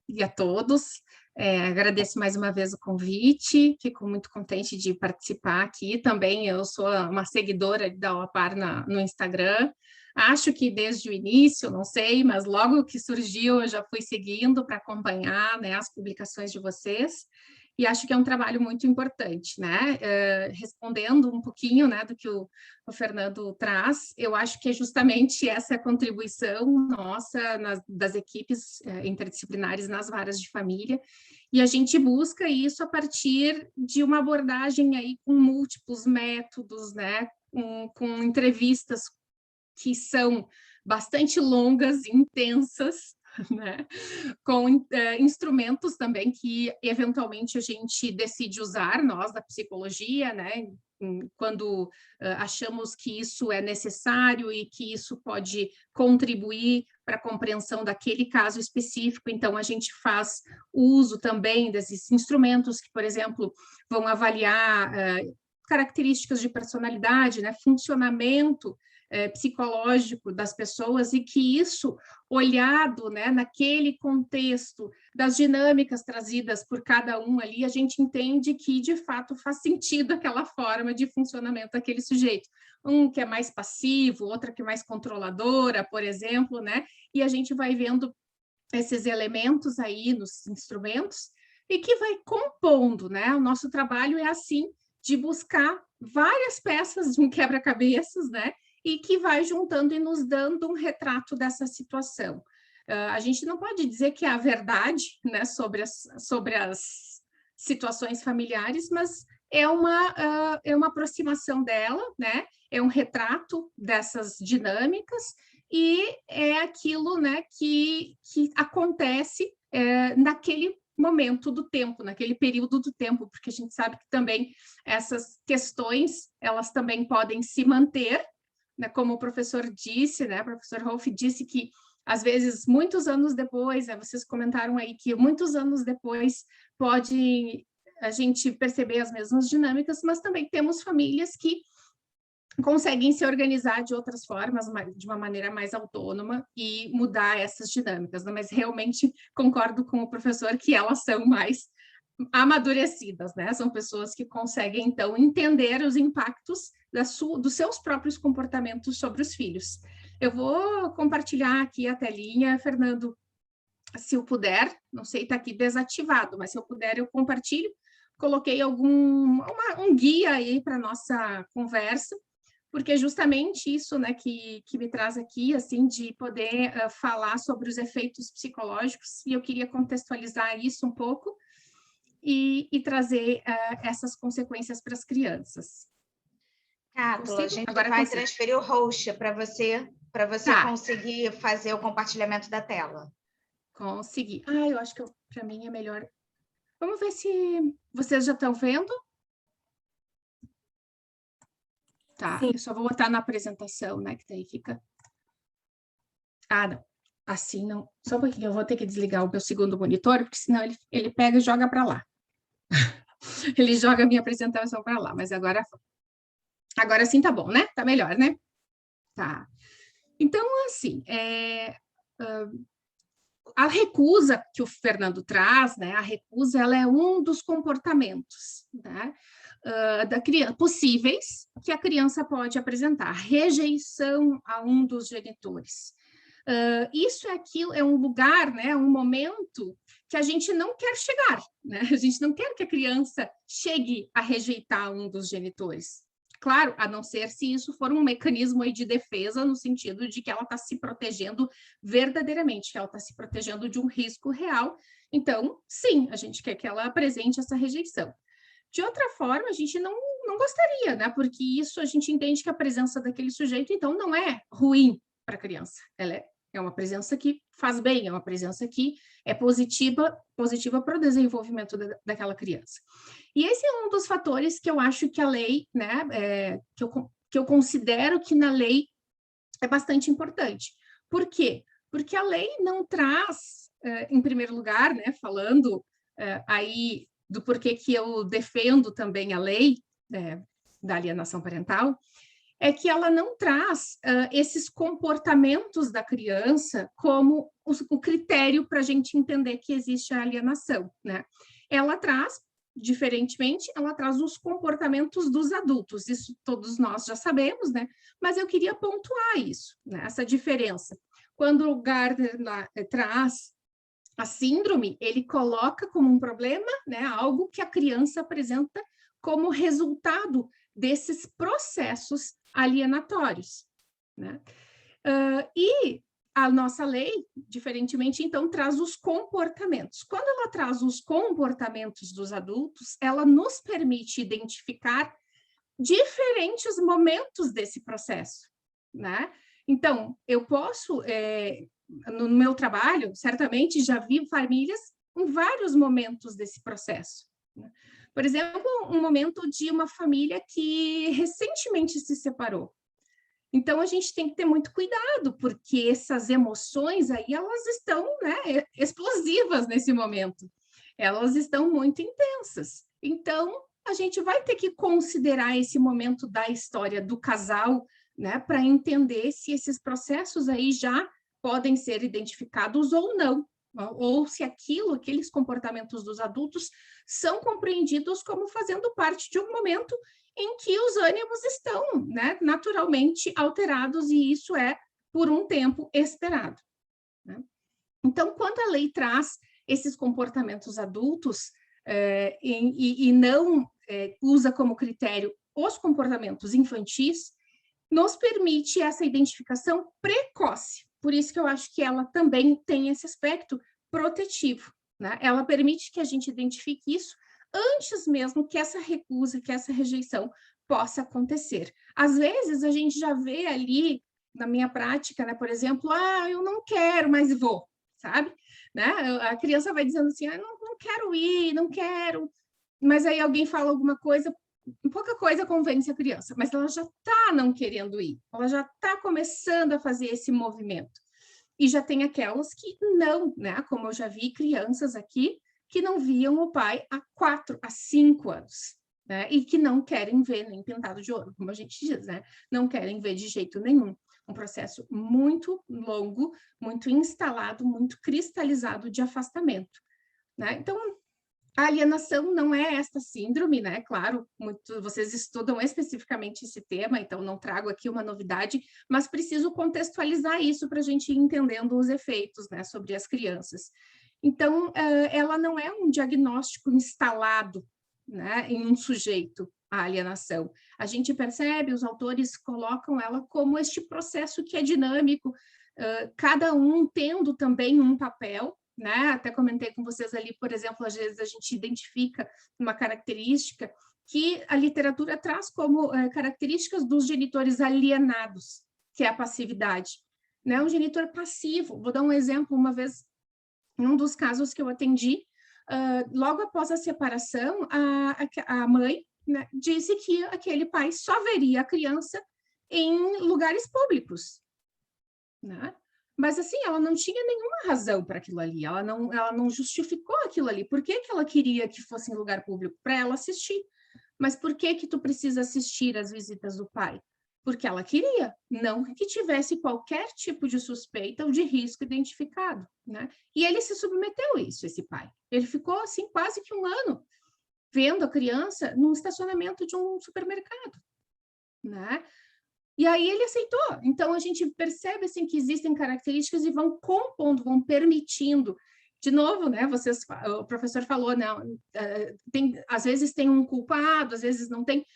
S4: E a todos. Agradeço mais uma vez o convite. Fico muito contente de participar aqui. Também eu sou uma seguidora da OAPAR no Instagram. Acho que desde o início, não sei, mas logo que surgiu eu já fui seguindo para acompanhar, né, as publicações de vocês. E acho que é um trabalho muito importante, né? Respondendo um pouquinho, né, do que o Fernando traz, eu acho que é justamente essa contribuição nossa das equipes interdisciplinares nas varas de família, e a gente busca isso a partir de uma abordagem aí com múltiplos métodos, né? Com entrevistas que são bastante longas, intensas, né? Com instrumentos também que eventualmente a gente decide usar, nós da psicologia, né? Quando achamos que isso é necessário e que isso pode contribuir para a compreensão daquele caso específico, então a gente faz uso também desses instrumentos que, por exemplo, vão avaliar características de personalidade, né? Funcionamento psicológico das pessoas, e que isso, olhado, né, naquele contexto das dinâmicas trazidas por cada um ali, a gente entende que, de fato, faz sentido aquela forma de funcionamento daquele sujeito. Um que é mais passivo, outra que é mais controladora, por exemplo, né? E a gente vai vendo esses elementos aí nos instrumentos e que vai compondo, né? O nosso trabalho é assim, de buscar várias peças de um quebra-cabeças, né? E que vai juntando e nos dando um retrato dessa situação. A gente não pode dizer que é a verdade, né, sobre as situações familiares, mas é uma aproximação dela, né? É um retrato dessas dinâmicas e é aquilo, né, que acontece naquele momento do tempo, naquele período do tempo, porque a gente sabe que também essas questões, elas também podem se manter, né, como o professor disse, né, o professor Rolf disse que, às vezes, muitos anos depois, né, vocês comentaram aí que muitos anos depois pode a gente perceber as mesmas dinâmicas, mas também temos famílias que conseguem se organizar de outras formas, de uma maneira mais autônoma e mudar essas dinâmicas, né? Mas realmente concordo com o professor que elas são mais amadurecidas, né? São pessoas que conseguem, então, entender os impactos dos seus próprios comportamentos sobre os filhos. Eu vou compartilhar aqui a telinha, Fernando, se eu puder, não sei, está aqui desativado, mas se eu puder eu compartilho. Coloquei um guia aí para a nossa conversa, porque é justamente isso, né, que me traz aqui, assim, de poder falar sobre os efeitos psicológicos, e eu queria contextualizar isso um pouco e trazer essas consequências para as crianças.
S1: Cátula, a gente
S4: Agora
S1: vai
S4: consigo.
S1: transferir o host para você
S4: Tá.
S1: conseguir fazer o compartilhamento da tela.
S4: Consegui. Eu acho que para mim é melhor. Vamos ver se vocês já estão vendo. Tá, sim. Eu só vou botar na apresentação, né, que daí fica... não. Assim não. Só um pouquinho, eu vou ter que desligar o meu segundo monitor, porque senão ele pega e joga para lá. Ele joga a minha apresentação para lá, mas agora sim tá bom, né? Tá melhor, né? Tá. Então, assim, a recusa que o Fernando traz, né? A recusa, ela é um dos comportamentos, né? Da criança, possíveis que a criança pode apresentar. Rejeição a um dos genitores. Isso é um lugar, né? Um momento que a gente não quer chegar, né? A gente não quer que a criança chegue a rejeitar um dos genitores. Claro, a não ser se isso for um mecanismo aí de defesa, no sentido de que ela está se protegendo verdadeiramente, que ela está se protegendo de um risco real. Então, sim, a gente quer que ela apresente essa rejeição. De outra forma, a gente não gostaria, né? Porque isso a gente entende que a presença daquele sujeito, então, não é ruim para a criança. Ela é uma presença que faz bem, é uma presença que é positiva para o desenvolvimento daquela criança. E esse é um dos fatores que eu acho que a lei, né, que eu considero que na lei é bastante importante. Por quê? Porque a lei não traz, em primeiro lugar, né, falando aí do porquê que eu defendo também a lei da alienação parental, é que ela não traz esses comportamentos da criança como o critério para a gente entender que existe a alienação, né? Ela traz, diferentemente, ela traz os comportamentos dos adultos, isso todos nós já sabemos, né? Mas eu queria pontuar isso, né? Essa diferença. Quando o Gardner traz a síndrome, ele coloca como um problema, né, algo que a criança apresenta como resultado desses processos alienatórios, né? E a nossa lei, diferentemente, então, traz os comportamentos. Quando ela traz os comportamentos dos adultos, ela nos permite identificar diferentes momentos desse processo, né? Então, eu posso, no meu trabalho, certamente já vi famílias em vários momentos desse processo, né? Por exemplo, um momento de uma família que recentemente se separou. Então, a gente tem que ter muito cuidado, porque essas emoções aí, elas estão, né, explosivas nesse momento. Elas estão muito intensas. Então, a gente vai ter que considerar esse momento da história do casal, né, para entender se esses processos aí já podem ser identificados ou não, ou se aqueles comportamentos dos adultos são compreendidos como fazendo parte de um momento em que os ânimos estão, né, naturalmente alterados, e isso é por um tempo esperado, né? Então, quando a lei traz esses comportamentos adultos e não usa como critério os comportamentos infantis, nos permite essa identificação precoce. Por isso que eu acho que ela também tem esse aspecto protetivo, né? Ela permite que a gente identifique isso antes mesmo que essa recusa, que essa rejeição possa acontecer. Às vezes, a gente já vê ali, na minha prática, né, por exemplo, eu não quero, mas vou, sabe? Né? A criança vai dizendo assim, não quero ir, não quero, mas aí alguém fala alguma coisa, pouca coisa convence a criança, mas ela já está não querendo ir, ela já está começando a fazer esse movimento. E já tem aquelas que não, né? Como eu já vi crianças aqui que não viam o pai há 4 a 5 anos, né? E que não querem ver nem pintado de ouro, como a gente diz, né? Não querem ver de jeito nenhum. Um processo muito longo, muito instalado, muito cristalizado de afastamento, né? Então, A alienação não é esta síndrome, né? Claro, vocês estudam especificamente esse tema, então não trago aqui uma novidade, mas preciso contextualizar isso para a gente ir entendendo os efeitos, né, sobre as crianças. Então, ela não é um diagnóstico instalado, né, em um sujeito, a alienação. A gente percebe, os autores colocam ela como este processo que é dinâmico, cada um tendo também um papel, né? Até comentei com vocês ali, por exemplo, às vezes a gente identifica uma característica que a literatura traz como características dos genitores alienados, que é a passividade, né? Um genitor passivo, vou dar um exemplo, uma vez, num dos casos que eu atendi, logo após a separação, a mãe, né, disse que aquele pai só veria a criança em lugares públicos, né? Mas, assim, ela não tinha nenhuma razão para aquilo ali, ela não justificou aquilo ali. Por que ela queria que fosse em lugar público? Para ela assistir. Mas por que tu precisa assistir às visitas do pai? Porque ela queria, não que tivesse qualquer tipo de suspeita ou de risco identificado, né? E ele se submeteu a isso, esse pai. Ele ficou, assim, quase que um ano vendo a criança num estacionamento de um supermercado, né? E aí ele aceitou. Então, a gente percebe assim, que existem características e vão compondo, vão permitindo. De novo, né, o professor falou, não, às vezes tem um culpado, às vezes não tem.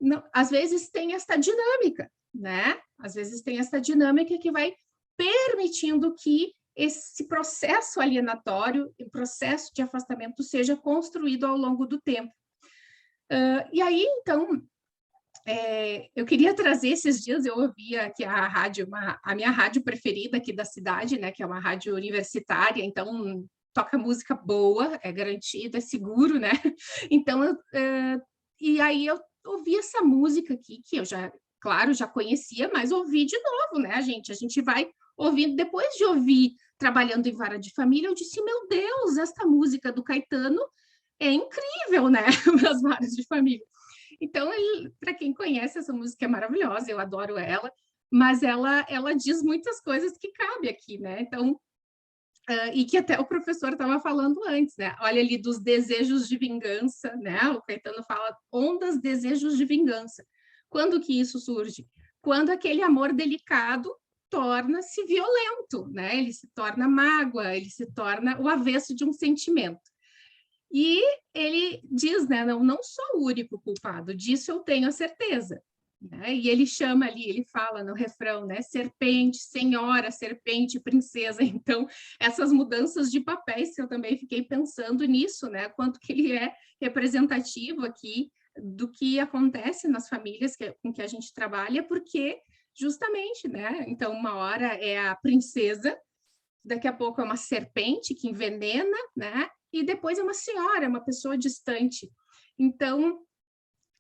S4: Não, às vezes tem esta dinâmica, né? Às vezes tem esta dinâmica que vai permitindo que esse processo alienatório, o processo de afastamento seja construído ao longo do tempo. E aí, então, eu queria trazer esses dias, eu ouvia aqui a rádio, a minha rádio preferida aqui da cidade, né, que é uma rádio universitária, então toca música boa, é garantido, é seguro, né? Então, e aí eu ouvi essa música aqui, que eu já, claro, já conhecia, mas ouvi de novo, né, gente? A gente vai ouvindo, depois de ouvir Trabalhando em Vara de Família, eu disse, meu Deus, esta música do Caetano é incrível, né? Nas varas de família. Então, para quem conhece, essa música é maravilhosa, eu adoro ela, mas ela diz muitas coisas que cabe aqui, né? Então, e que até o professor estava falando antes, né? Olha ali dos desejos de vingança, né? O Caetano fala ondas, desejos de vingança. Quando que isso surge? Quando aquele amor delicado torna-se violento, né? Ele se torna mágoa, ele se torna o avesso de um sentimento. E ele diz, né, não sou o único culpado, disso eu tenho a certeza. Né? E ele chama ali, ele fala no refrão, né, serpente, senhora, serpente, princesa. Então, essas mudanças de papéis, eu também fiquei pensando nisso, né, quanto que ele é representativo aqui do que acontece nas famílias com que a gente trabalha, porque justamente, né, então uma hora é a princesa, daqui a pouco é uma serpente que envenena, né? E depois é uma senhora, uma pessoa distante. Então,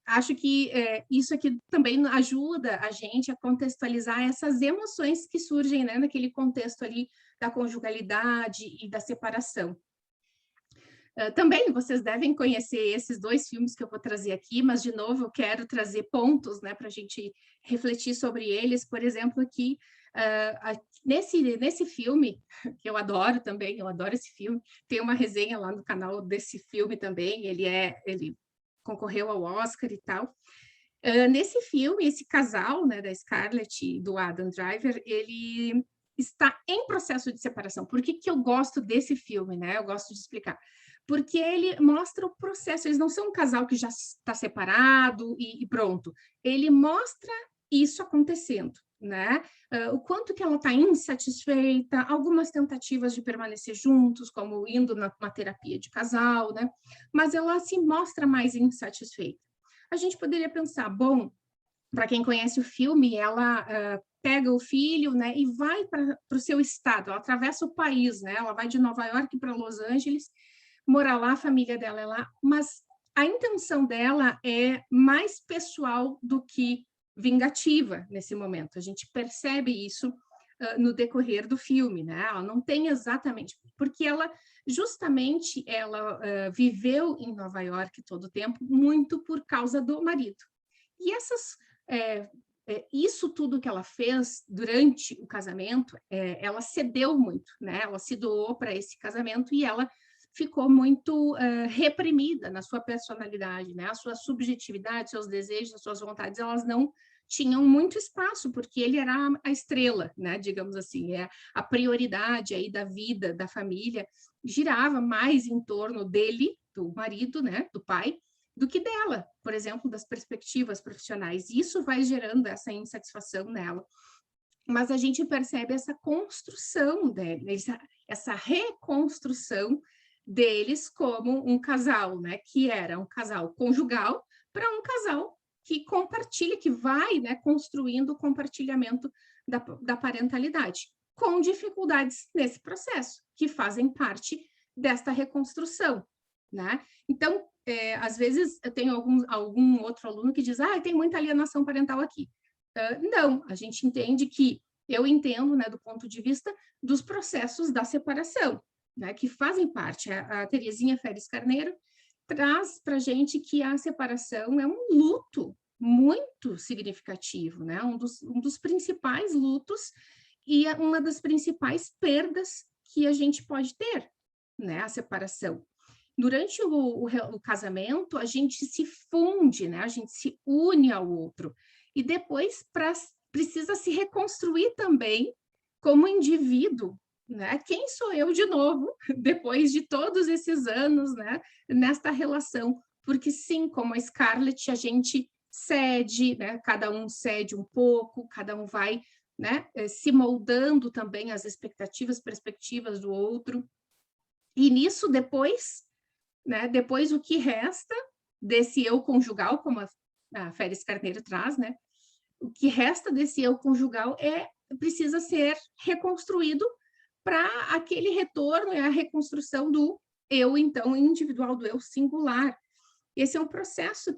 S4: acho que isso aqui também ajuda a gente a contextualizar essas emoções que surgem, né, naquele contexto ali da conjugalidade e da separação. Também vocês devem conhecer esses dois filmes que eu vou trazer aqui, mas, de novo, eu quero trazer pontos, né, para a gente refletir sobre eles. Por exemplo, aqui, nesse filme, que eu adoro também, eu adoro esse filme, tem uma resenha lá no canal desse filme também, ele concorreu ao Oscar e tal. Nesse filme, esse casal, né, da Scarlett e do Adam Driver, ele está em processo de separação. Por que eu gosto desse filme, né? Eu gosto de explicar. Porque ele mostra o processo, eles não são um casal que já está separado e pronto. Ele mostra isso acontecendo, né? O quanto que ela está insatisfeita, algumas tentativas de permanecer juntos, como indo numa terapia de casal, né? Mas ela se mostra mais insatisfeita. A gente poderia pensar, bom, para quem conhece o filme, ela pega o filho, né, e vai para o seu estado, ela atravessa o país, né? Ela vai de Nova York para Los Angeles, mora lá, a família dela é lá, mas a intenção dela é mais pessoal do que vingativa nesse momento. A gente percebe isso no decorrer do filme, né? Ela não tem exatamente, porque ela justamente viveu em Nova York todo o tempo muito por causa do marido. E isso tudo que ela fez durante o casamento, ela cedeu muito, né? Ela se doou para esse casamento e ela ficou muito reprimida na sua personalidade, né? A sua subjetividade, seus desejos, as suas vontades, elas não tinham muito espaço, porque ele era a estrela, né? Digamos assim, a prioridade aí da vida, da família, girava mais em torno dele, do marido, né? Do pai, do que dela, por exemplo, das perspectivas profissionais. Isso vai gerando essa insatisfação nela. Mas a gente percebe essa construção deles, essa reconstrução deles como um casal, né? Que era um casal conjugal para um casal que compartilha, que vai, né, construindo o compartilhamento da parentalidade, com dificuldades nesse processo, que fazem parte desta reconstrução, né? Então, às vezes, eu tenho algum outro aluno que diz, tem muita alienação parental aqui. Não, a gente entende que, eu entendo, né, do ponto de vista dos processos da separação, né, que fazem parte. A Terezinha Feres Carneiro traz para a gente que a separação é um luto muito significativo, né, um dos principais lutos e uma das principais perdas que a gente pode ter, né, a separação. Durante o casamento, a gente se funde, né, a gente se une ao outro, e depois precisa se reconstruir também como indivíduo, né? Quem sou eu de novo, depois de todos esses anos, né, nesta relação? Porque sim, como a Scarlett, a gente cede, né? Cada um cede um pouco, cada um vai, né, se moldando também às expectativas, perspectivas do outro. E nisso, depois, né, depois o que resta desse eu conjugal, como a Feres Carneiro traz, né? O que resta desse eu conjugal precisa ser reconstruído para aquele retorno, a reconstrução do eu, então, individual, do eu singular. Esse é um processo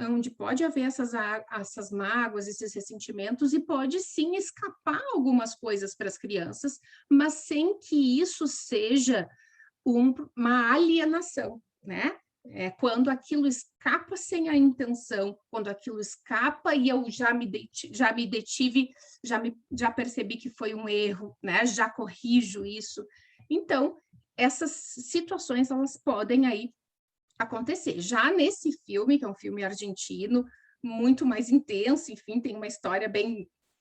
S4: onde pode haver essas mágoas, esses ressentimentos, e pode, sim, escapar algumas coisas para as crianças, mas sem que isso seja uma alienação, né? Quando aquilo escapa sem a intenção, quando aquilo escapa e eu já me detive, já percebi que foi um erro, né? Já corrijo isso. Então, essas situações, elas podem aí acontecer. Já nesse filme, que é um filme argentino, muito mais intenso, enfim, tem uma história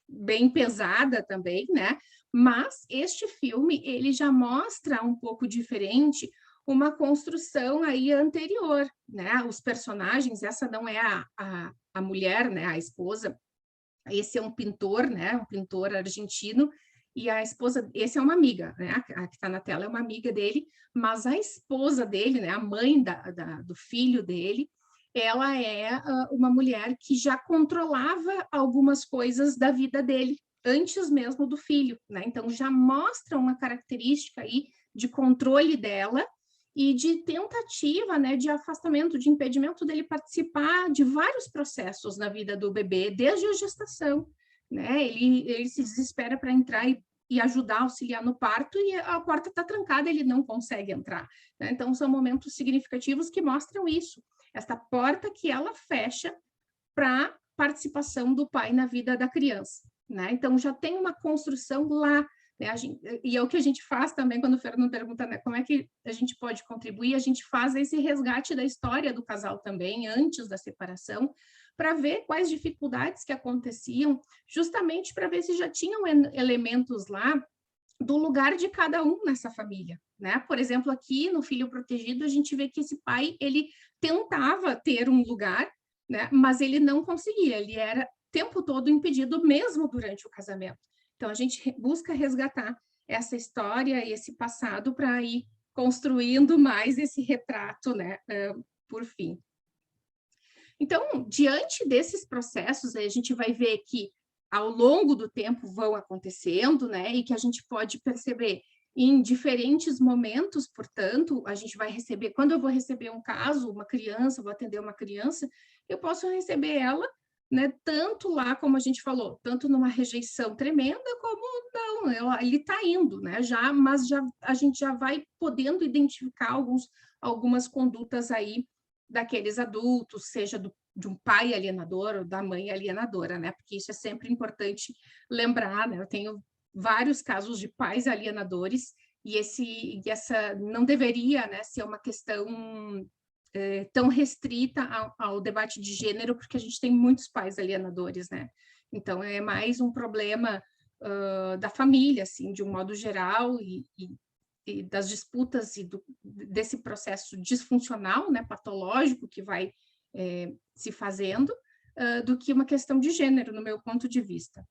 S4: bem pesada também, né? Mas este filme, ele já mostra um pouco diferente uma construção aí anterior, né? Os personagens, essa não é a mulher, né? A esposa, esse é um pintor, né? Um pintor argentino, e a esposa, esse é uma amiga, né? A que está na tela é uma amiga dele, mas a esposa dele, né? A mãe do filho dele, ela é uma mulher que já controlava algumas coisas da vida dele, antes mesmo do filho, né? Então, já mostra uma característica aí de controle dela e de tentativa, né, de afastamento, de impedimento dele participar de vários processos na vida do bebê, desde a gestação, né? Ele se desespera para entrar e ajudar, auxiliar no parto, e a porta está trancada, ele não consegue entrar, né? Então, são momentos significativos que mostram isso, esta porta que ela fecha para participação do pai na vida da criança, né? Então, já tem uma construção lá, né? E é o que a gente faz também quando o Fernando pergunta, né, como é que a gente pode contribuir, a gente faz esse resgate da história do casal também, antes da separação, para ver quais dificuldades que aconteciam, justamente para ver se já tinham elementos lá do lugar de cada um nessa família, né? Por exemplo, aqui no Filho Protegido, a gente vê que esse pai, ele tentava ter um lugar, né? Mas ele não conseguia, ele era o tempo todo impedido, mesmo durante o casamento. Então, a gente busca resgatar essa história e esse passado para ir construindo mais esse retrato, né? Por fim. Então, diante desses processos, a gente vai ver que ao longo do tempo vão acontecendo, né? E que a gente pode perceber em diferentes momentos, portanto, a gente vai receber, quando eu vou receber um caso, uma criança, vou atender uma criança, eu posso receber ela, né, tanto lá, como a gente falou, tanto numa rejeição tremenda, como não, ele está indo, né? Mas a gente já vai podendo identificar algumas condutas aí daqueles adultos, seja de um pai alienador ou da mãe alienadora, né? Porque isso é sempre importante lembrar, né? Eu tenho vários casos de pais alienadores E essa não deveria, né, ser uma questão tão restrita ao debate de gênero, porque a gente tem muitos pais alienadores, né? Então, é mais um problema da família, assim, de um modo geral, e das disputas e desse processo disfuncional, né, patológico que vai se fazendo, do que uma questão de gênero, no meu ponto de vista.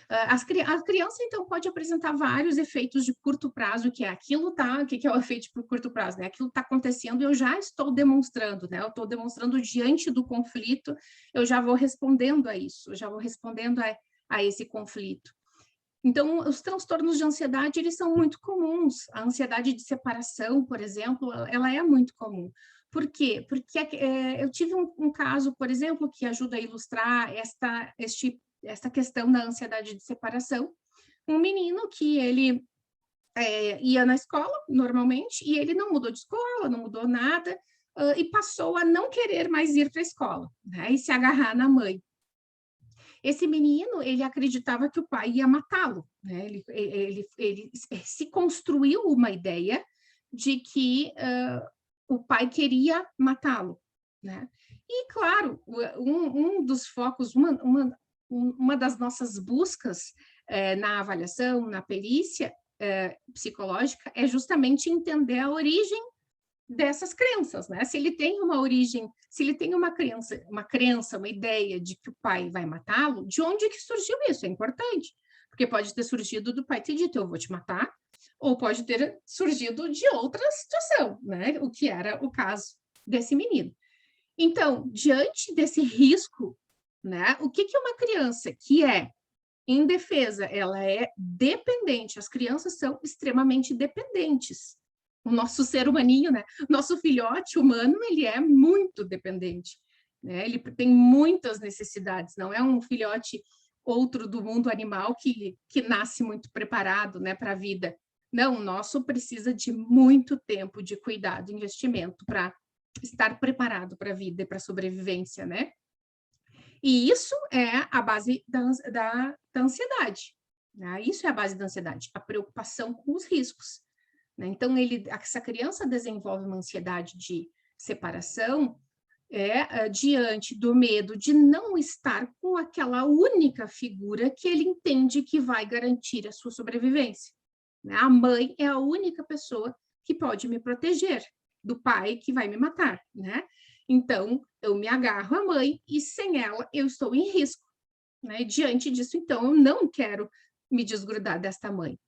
S4: A criança, então, pode apresentar vários efeitos de curto prazo, que é aquilo o que é o efeito de curto prazo, né? Aquilo está acontecendo e eu já estou demonstrando, né? Eu estou demonstrando diante do conflito, eu já vou respondendo a isso, eu já vou respondendo a esse conflito. Então, os transtornos de ansiedade, eles são muito comuns. A ansiedade de separação, por exemplo, ela é muito comum. Por quê? Porque eu tive um caso, por exemplo, que ajuda a ilustrar esta questão da ansiedade de separação. Um menino que ele ia na escola, normalmente, e ele não mudou de escola, não mudou nada, e passou a não querer mais ir para a escola, né? E se agarrar na mãe. Esse menino, ele acreditava que o pai ia matá-lo, né? Ele se construiu uma ideia de que o pai queria matá-lo, né? E, claro, um dos focos, uma das nossas buscas na avaliação, na perícia psicológica, é justamente entender a origem dessas crenças, né? Se ele tem uma origem, se ele tem uma crença, uma ideia de que o pai vai matá-lo, de onde que surgiu isso? É importante, porque pode ter surgido do pai ter dito, eu vou te matar, ou pode ter surgido de outra situação, né? O que era o caso desse menino. Então, diante desse risco, né? O que é uma criança que é indefesa? Ela é dependente, as crianças são extremamente dependentes. O nosso ser humaninho, né? Nosso filhote humano, ele é muito dependente, né? Ele tem muitas necessidades, não é um filhote outro do mundo animal que nasce muito preparado, né, para a vida. Não, o nosso precisa de muito tempo de cuidado, investimento para estar preparado para a vida e para a sobrevivência, né? E isso é a base da ansiedade, né? Isso é a base da ansiedade, a preocupação com os riscos. Então, essa criança desenvolve uma ansiedade de separação diante do medo de não estar com aquela única figura que ele entende que vai garantir a sua sobrevivência. A mãe é a única pessoa que pode me proteger do pai que vai me matar, né? Então, eu me agarro à mãe e sem ela eu estou em risco, né? Diante disso, então, eu não quero me desgrudar desta mãe.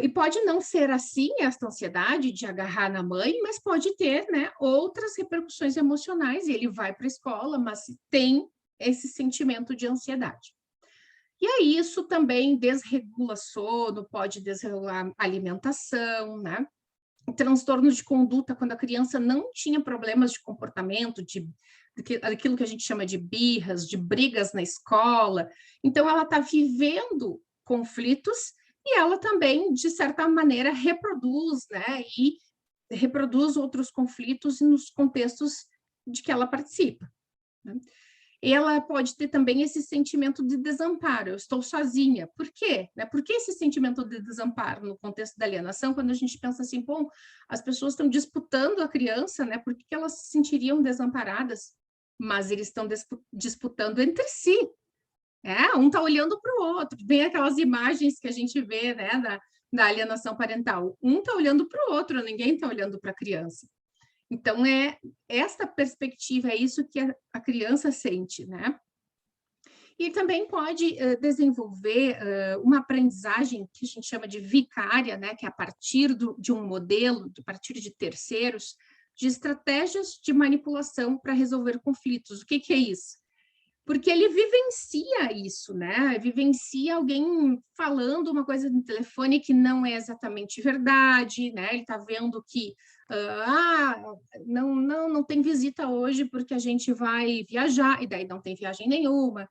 S4: E pode não ser assim, esta ansiedade de agarrar na mãe, mas pode ter, né, outras repercussões emocionais, e ele vai para a escola, mas tem esse sentimento de ansiedade. E aí isso também desregula sono, pode desregular alimentação, né? Transtornos de conduta, quando a criança não tinha problemas de comportamento, daquilo que a gente chama de birras, de brigas na escola, então ela está vivendo conflitos e ela também, de certa maneira, reproduz, né? E reproduz outros conflitos nos contextos de que ela participa, né? Ela pode ter também esse sentimento de desamparo, eu estou sozinha. Por quê? Por que esse sentimento de desamparo no contexto da alienação, quando a gente pensa assim, bom, as pessoas estão disputando a criança, né? Por que elas se sentiriam desamparadas? Mas eles estão disputando entre si. Um está olhando para o outro, tem aquelas imagens que a gente vê, né, da alienação parental. Um está olhando para o outro, ninguém está olhando para a criança. Então, esta perspectiva, é isso que a criança sente, né? E também pode desenvolver uma aprendizagem que a gente chama de vicária, né? Que é a partir de um modelo, a partir de terceiros, de estratégias de manipulação para resolver conflitos. O que é isso? Porque ele vivencia isso, né? Vivencia alguém falando uma coisa no telefone que não é exatamente verdade, né? Ele está vendo que não tem visita hoje porque a gente vai viajar, e daí não tem viagem nenhuma.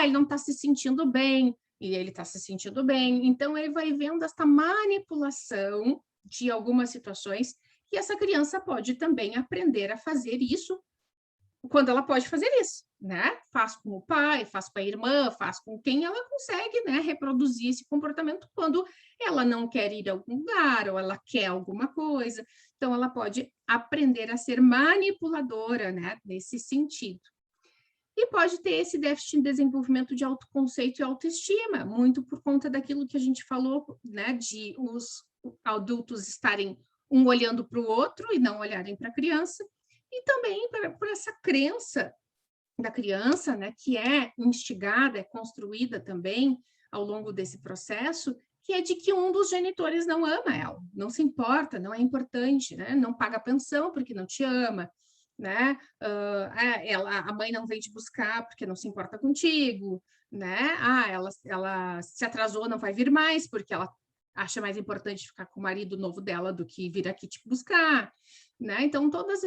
S4: Ele não está se sentindo bem, e ele está se sentindo bem. Então, ele vai vendo essa manipulação de algumas situações, e essa criança pode também aprender a fazer isso quando ela pode fazer isso, né? Faz com o pai, faz com a irmã, faz com quem ela consegue, né, reproduzir esse comportamento quando ela não quer ir a algum lugar ou ela quer alguma coisa. Então, ela pode aprender a ser manipuladora, né, nesse sentido. E pode ter esse déficit em desenvolvimento de autoconceito e autoestima, muito por conta daquilo que a gente falou, né, de os adultos estarem um olhando para o outro e não olharem para a criança, e também por essa crença da criança, né, que é instigada, é construída também ao longo desse processo, que é de que um dos genitores não ama ela, não se importa, não é importante, né, não paga pensão porque não te ama, né, a mãe não vem te buscar porque não se importa contigo, né, ela se atrasou, não vai vir mais porque ela acha mais importante ficar com o marido novo dela do que vir aqui te buscar, né? Então, todas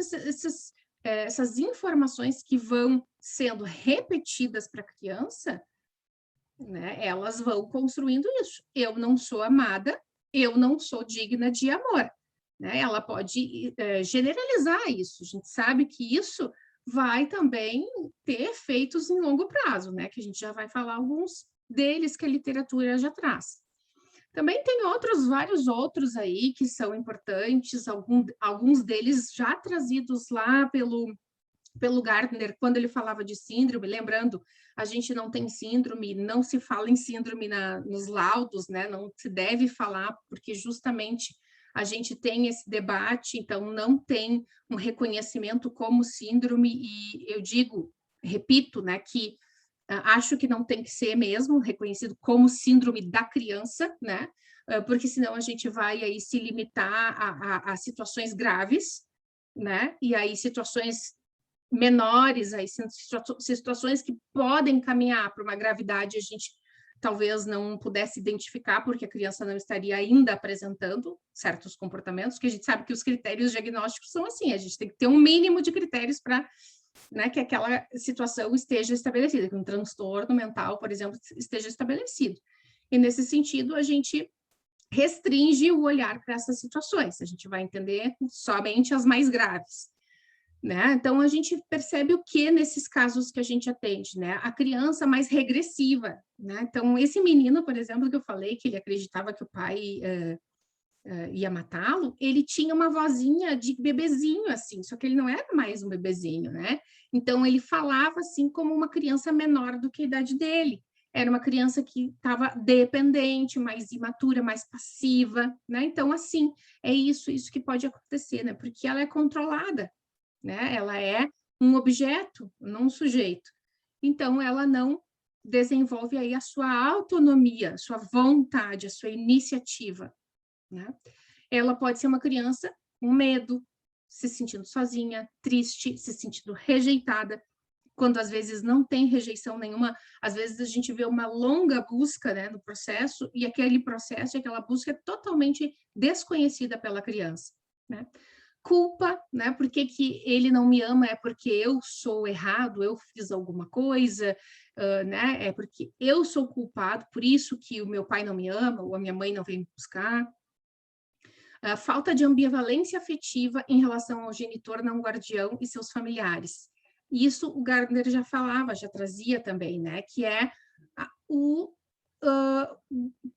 S4: essas informações que vão sendo repetidas para a criança, né, elas vão construindo isso. Eu não sou amada, eu não sou digna de amor, né? Ela pode generalizar isso. A gente sabe que isso vai também ter efeitos em longo prazo, né? Que a gente já vai falar alguns deles que a literatura já traz. Também tem vários outros aí que são importantes, alguns deles já trazidos lá pelo Gardner, quando ele falava de síndrome, lembrando, a gente não tem síndrome, não se fala em síndrome nos laudos, né? Não se deve falar, porque justamente a gente tem esse debate, então não tem um reconhecimento como síndrome, e eu repito, né, que acho que não tem que ser mesmo reconhecido como síndrome da criança, né? Porque senão a gente vai aí se limitar a situações graves, né? E aí situações menores, aí situações que podem caminhar para uma gravidade, a gente talvez não pudesse identificar, porque a criança não estaria ainda apresentando certos comportamentos, que a gente sabe que os critérios diagnósticos são assim, a gente tem que ter um mínimo de critérios para, né, que aquela situação esteja estabelecida, que um transtorno mental, por exemplo, esteja estabelecido. E, nesse sentido, a gente restringe o olhar para essas situações, a gente vai entender somente as mais graves, né? Então, a gente percebe o que nesses casos que a gente atende, né? A criança mais regressiva, né? Então, esse menino, por exemplo, que eu falei, que ele acreditava que o pai ia matá-lo, ele tinha uma vozinha de bebezinho, assim, só que ele não era mais um bebezinho, né? Então, ele falava, assim, como uma criança menor do que a idade dele. Era uma criança que estava dependente, mais imatura, mais passiva, né? Então, assim, é isso que pode acontecer, né? Porque ela é controlada, né? Ela é um objeto, não um sujeito. Então, ela não desenvolve aí a sua autonomia, a sua vontade, a sua iniciativa, né? Ela pode ser uma criança com medo, se sentindo sozinha, triste, se sentindo rejeitada, quando às vezes não tem rejeição nenhuma, às vezes a gente vê uma longa busca, né, no processo, e aquele processo, aquela busca é totalmente desconhecida pela criança, né? Culpa, né? Por que ele não me ama? É porque eu sou errado, eu fiz alguma coisa, né? É porque eu sou culpado, por isso que o meu pai não me ama, ou a minha mãe não vem me buscar. A falta de ambivalência afetiva em relação ao genitor não guardião e seus familiares. Isso o Gardner já falava, já trazia também, né? Que é o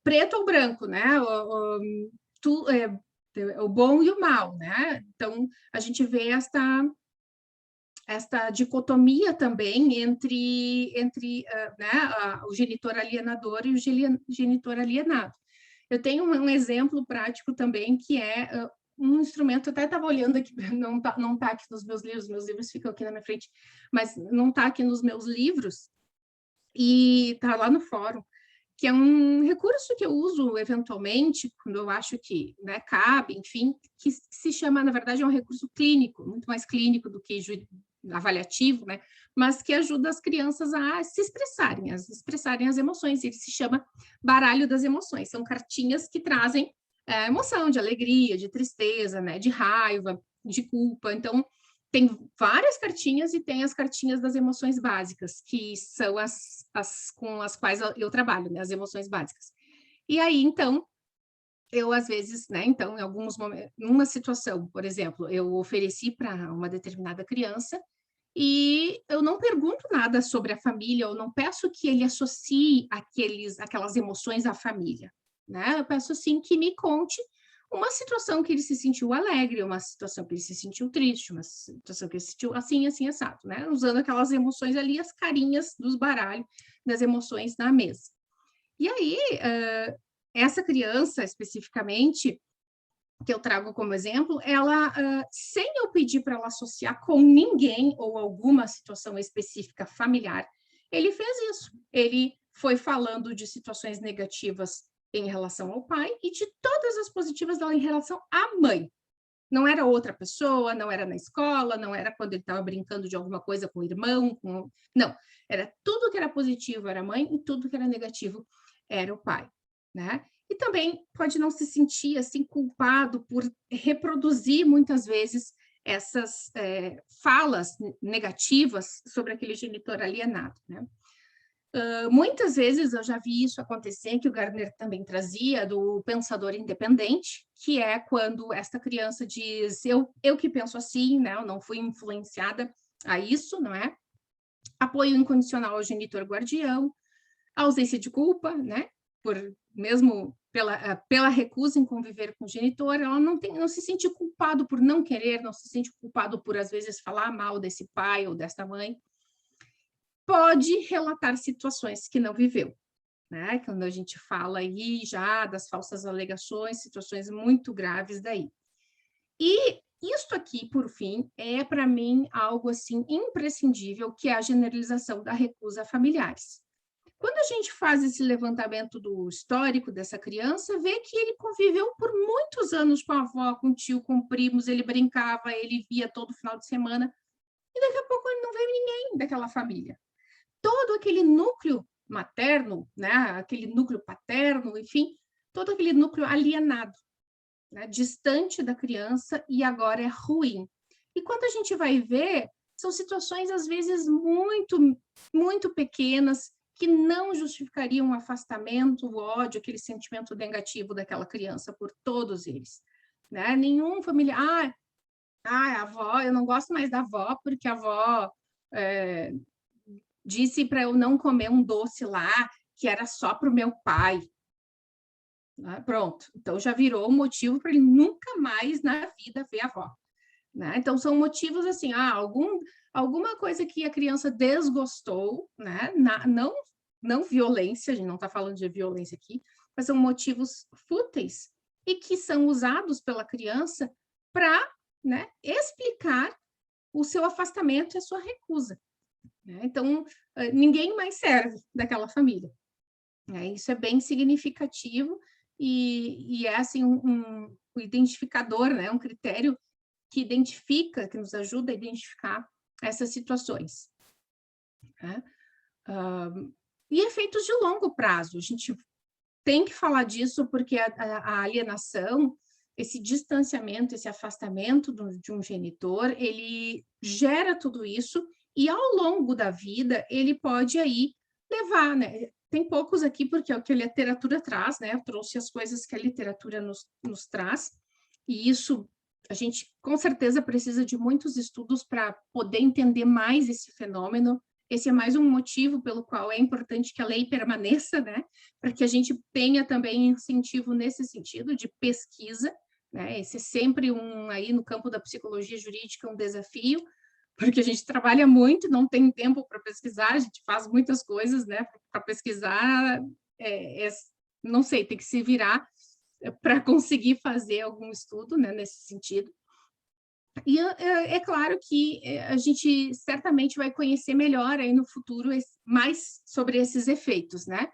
S4: preto ou branco, né? O bom e o mal, né? Então, a gente vê esta dicotomia também entre né, o genitor alienador e o genitor alienado. Eu tenho um exemplo prático também, que é um instrumento, eu até estava olhando aqui, não tá aqui nos meus livros ficam aqui na minha frente, mas não está aqui nos meus livros, e está lá no fórum, que é um recurso que eu uso eventualmente, quando eu acho que, né, cabe, enfim, que se chama, na verdade, é um recurso clínico, muito mais clínico do que avaliativo, né, mas que ajuda as crianças a se expressarem, as emoções. Ele se chama baralho das emoções. São cartinhas que trazem emoção de alegria, de tristeza, né, de raiva, de culpa. Então, tem várias cartinhas e tem as cartinhas das emoções básicas, que são as com as quais eu trabalho, né, as emoções básicas. E aí, então, eu, às vezes, né, então, em alguns momentos, numa situação, por exemplo, eu ofereci para uma determinada criança, E eu não pergunto nada sobre a família, eu não peço que ele associe aquelas emoções à família, né? Eu peço, sim, que me conte uma situação que ele se sentiu alegre, uma situação que ele se sentiu triste, uma situação que ele se sentiu assim, assim, assado, né? Usando aquelas emoções ali, as carinhas dos baralhos, das emoções na mesa. E aí, essa criança, especificamente, que eu trago como exemplo, ela, sem eu pedir para ela associar com ninguém ou alguma situação específica familiar, ele fez isso. Ele foi falando de situações negativas em relação ao pai e de todas as positivas dela em relação à mãe. Não era outra pessoa, não era na escola, não era quando ele estava brincando de alguma coisa com o irmão, não. Era tudo que era positivo era a mãe e tudo que era negativo era o pai, né? E também pode não se sentir assim culpado por reproduzir muitas vezes essas falas negativas sobre aquele genitor alienado, né? Muitas vezes eu já vi isso acontecer, que o Gardner também trazia, do pensador independente, que é quando esta criança diz, eu que penso assim, né? Eu não fui influenciada a isso, não é? Apoio incondicional ao genitor guardião, ausência de culpa, né? Mesmo pela recusa em conviver com o genitor, ela não se sente culpado por não querer, não se sente culpado por, às vezes, falar mal desse pai ou desta mãe. Pode relatar situações que não viveu, né? Quando a gente fala aí já das falsas alegações, situações muito graves daí. E isto aqui, por fim, é para mim algo assim imprescindível, que é a generalização da recusa a familiares. Quando a gente faz esse levantamento do histórico dessa criança, vê que ele conviveu por muitos anos com a avó, com o tio, com primos, ele brincava, ele via todo final de semana, e daqui a pouco ele não vê ninguém daquela família. Todo aquele núcleo materno, né, aquele núcleo paterno, enfim, todo aquele núcleo alienado, né, distante da criança, e agora é ruim. E quando a gente vai ver, são situações, às vezes, muito, muito pequenas, que não justificariam o afastamento, o ódio, aquele sentimento negativo daquela criança por todos eles, né? Nenhum familiar, a avó, eu não gosto mais da avó, porque a avó disse para eu não comer um doce lá, que era só para o meu pai. Pronto, então já virou um motivo para ele nunca mais na vida ver a avó. Né? Então, são motivos assim, alguma coisa que a criança desgostou, né? Não violência, a gente não está falando de violência aqui, mas são motivos fúteis e que são usados pela criança para, né, explicar o seu afastamento e a sua recusa. Né? Então, ninguém mais serve daquela família. Isso é bem significativo e é assim, um identificador, né? Um critério que identifica, que nos ajuda a identificar essas situações. Né? E efeitos de longo prazo. A gente tem que falar disso porque a alienação, esse distanciamento, esse afastamento de um genitor, ele gera tudo isso e, ao longo da vida, ele pode aí levar, né? Tem poucos aqui, porque é o que a literatura traz, né? Eu trouxe as coisas que a literatura nos traz, e isso a gente, com certeza, precisa de muitos estudos para poder entender mais esse fenômeno. Esse é mais um motivo pelo qual é importante que a lei permaneça, né? Para que a gente tenha também incentivo nesse sentido de pesquisa, né? Esse é sempre aí no campo da psicologia jurídica, um desafio, porque a gente trabalha muito, não tem tempo para pesquisar, a gente faz muitas coisas, né? Para pesquisar, não sei, tem que se virar para conseguir fazer algum estudo, né, nesse sentido. E é claro que a gente certamente vai conhecer melhor aí no futuro mais sobre esses efeitos, né?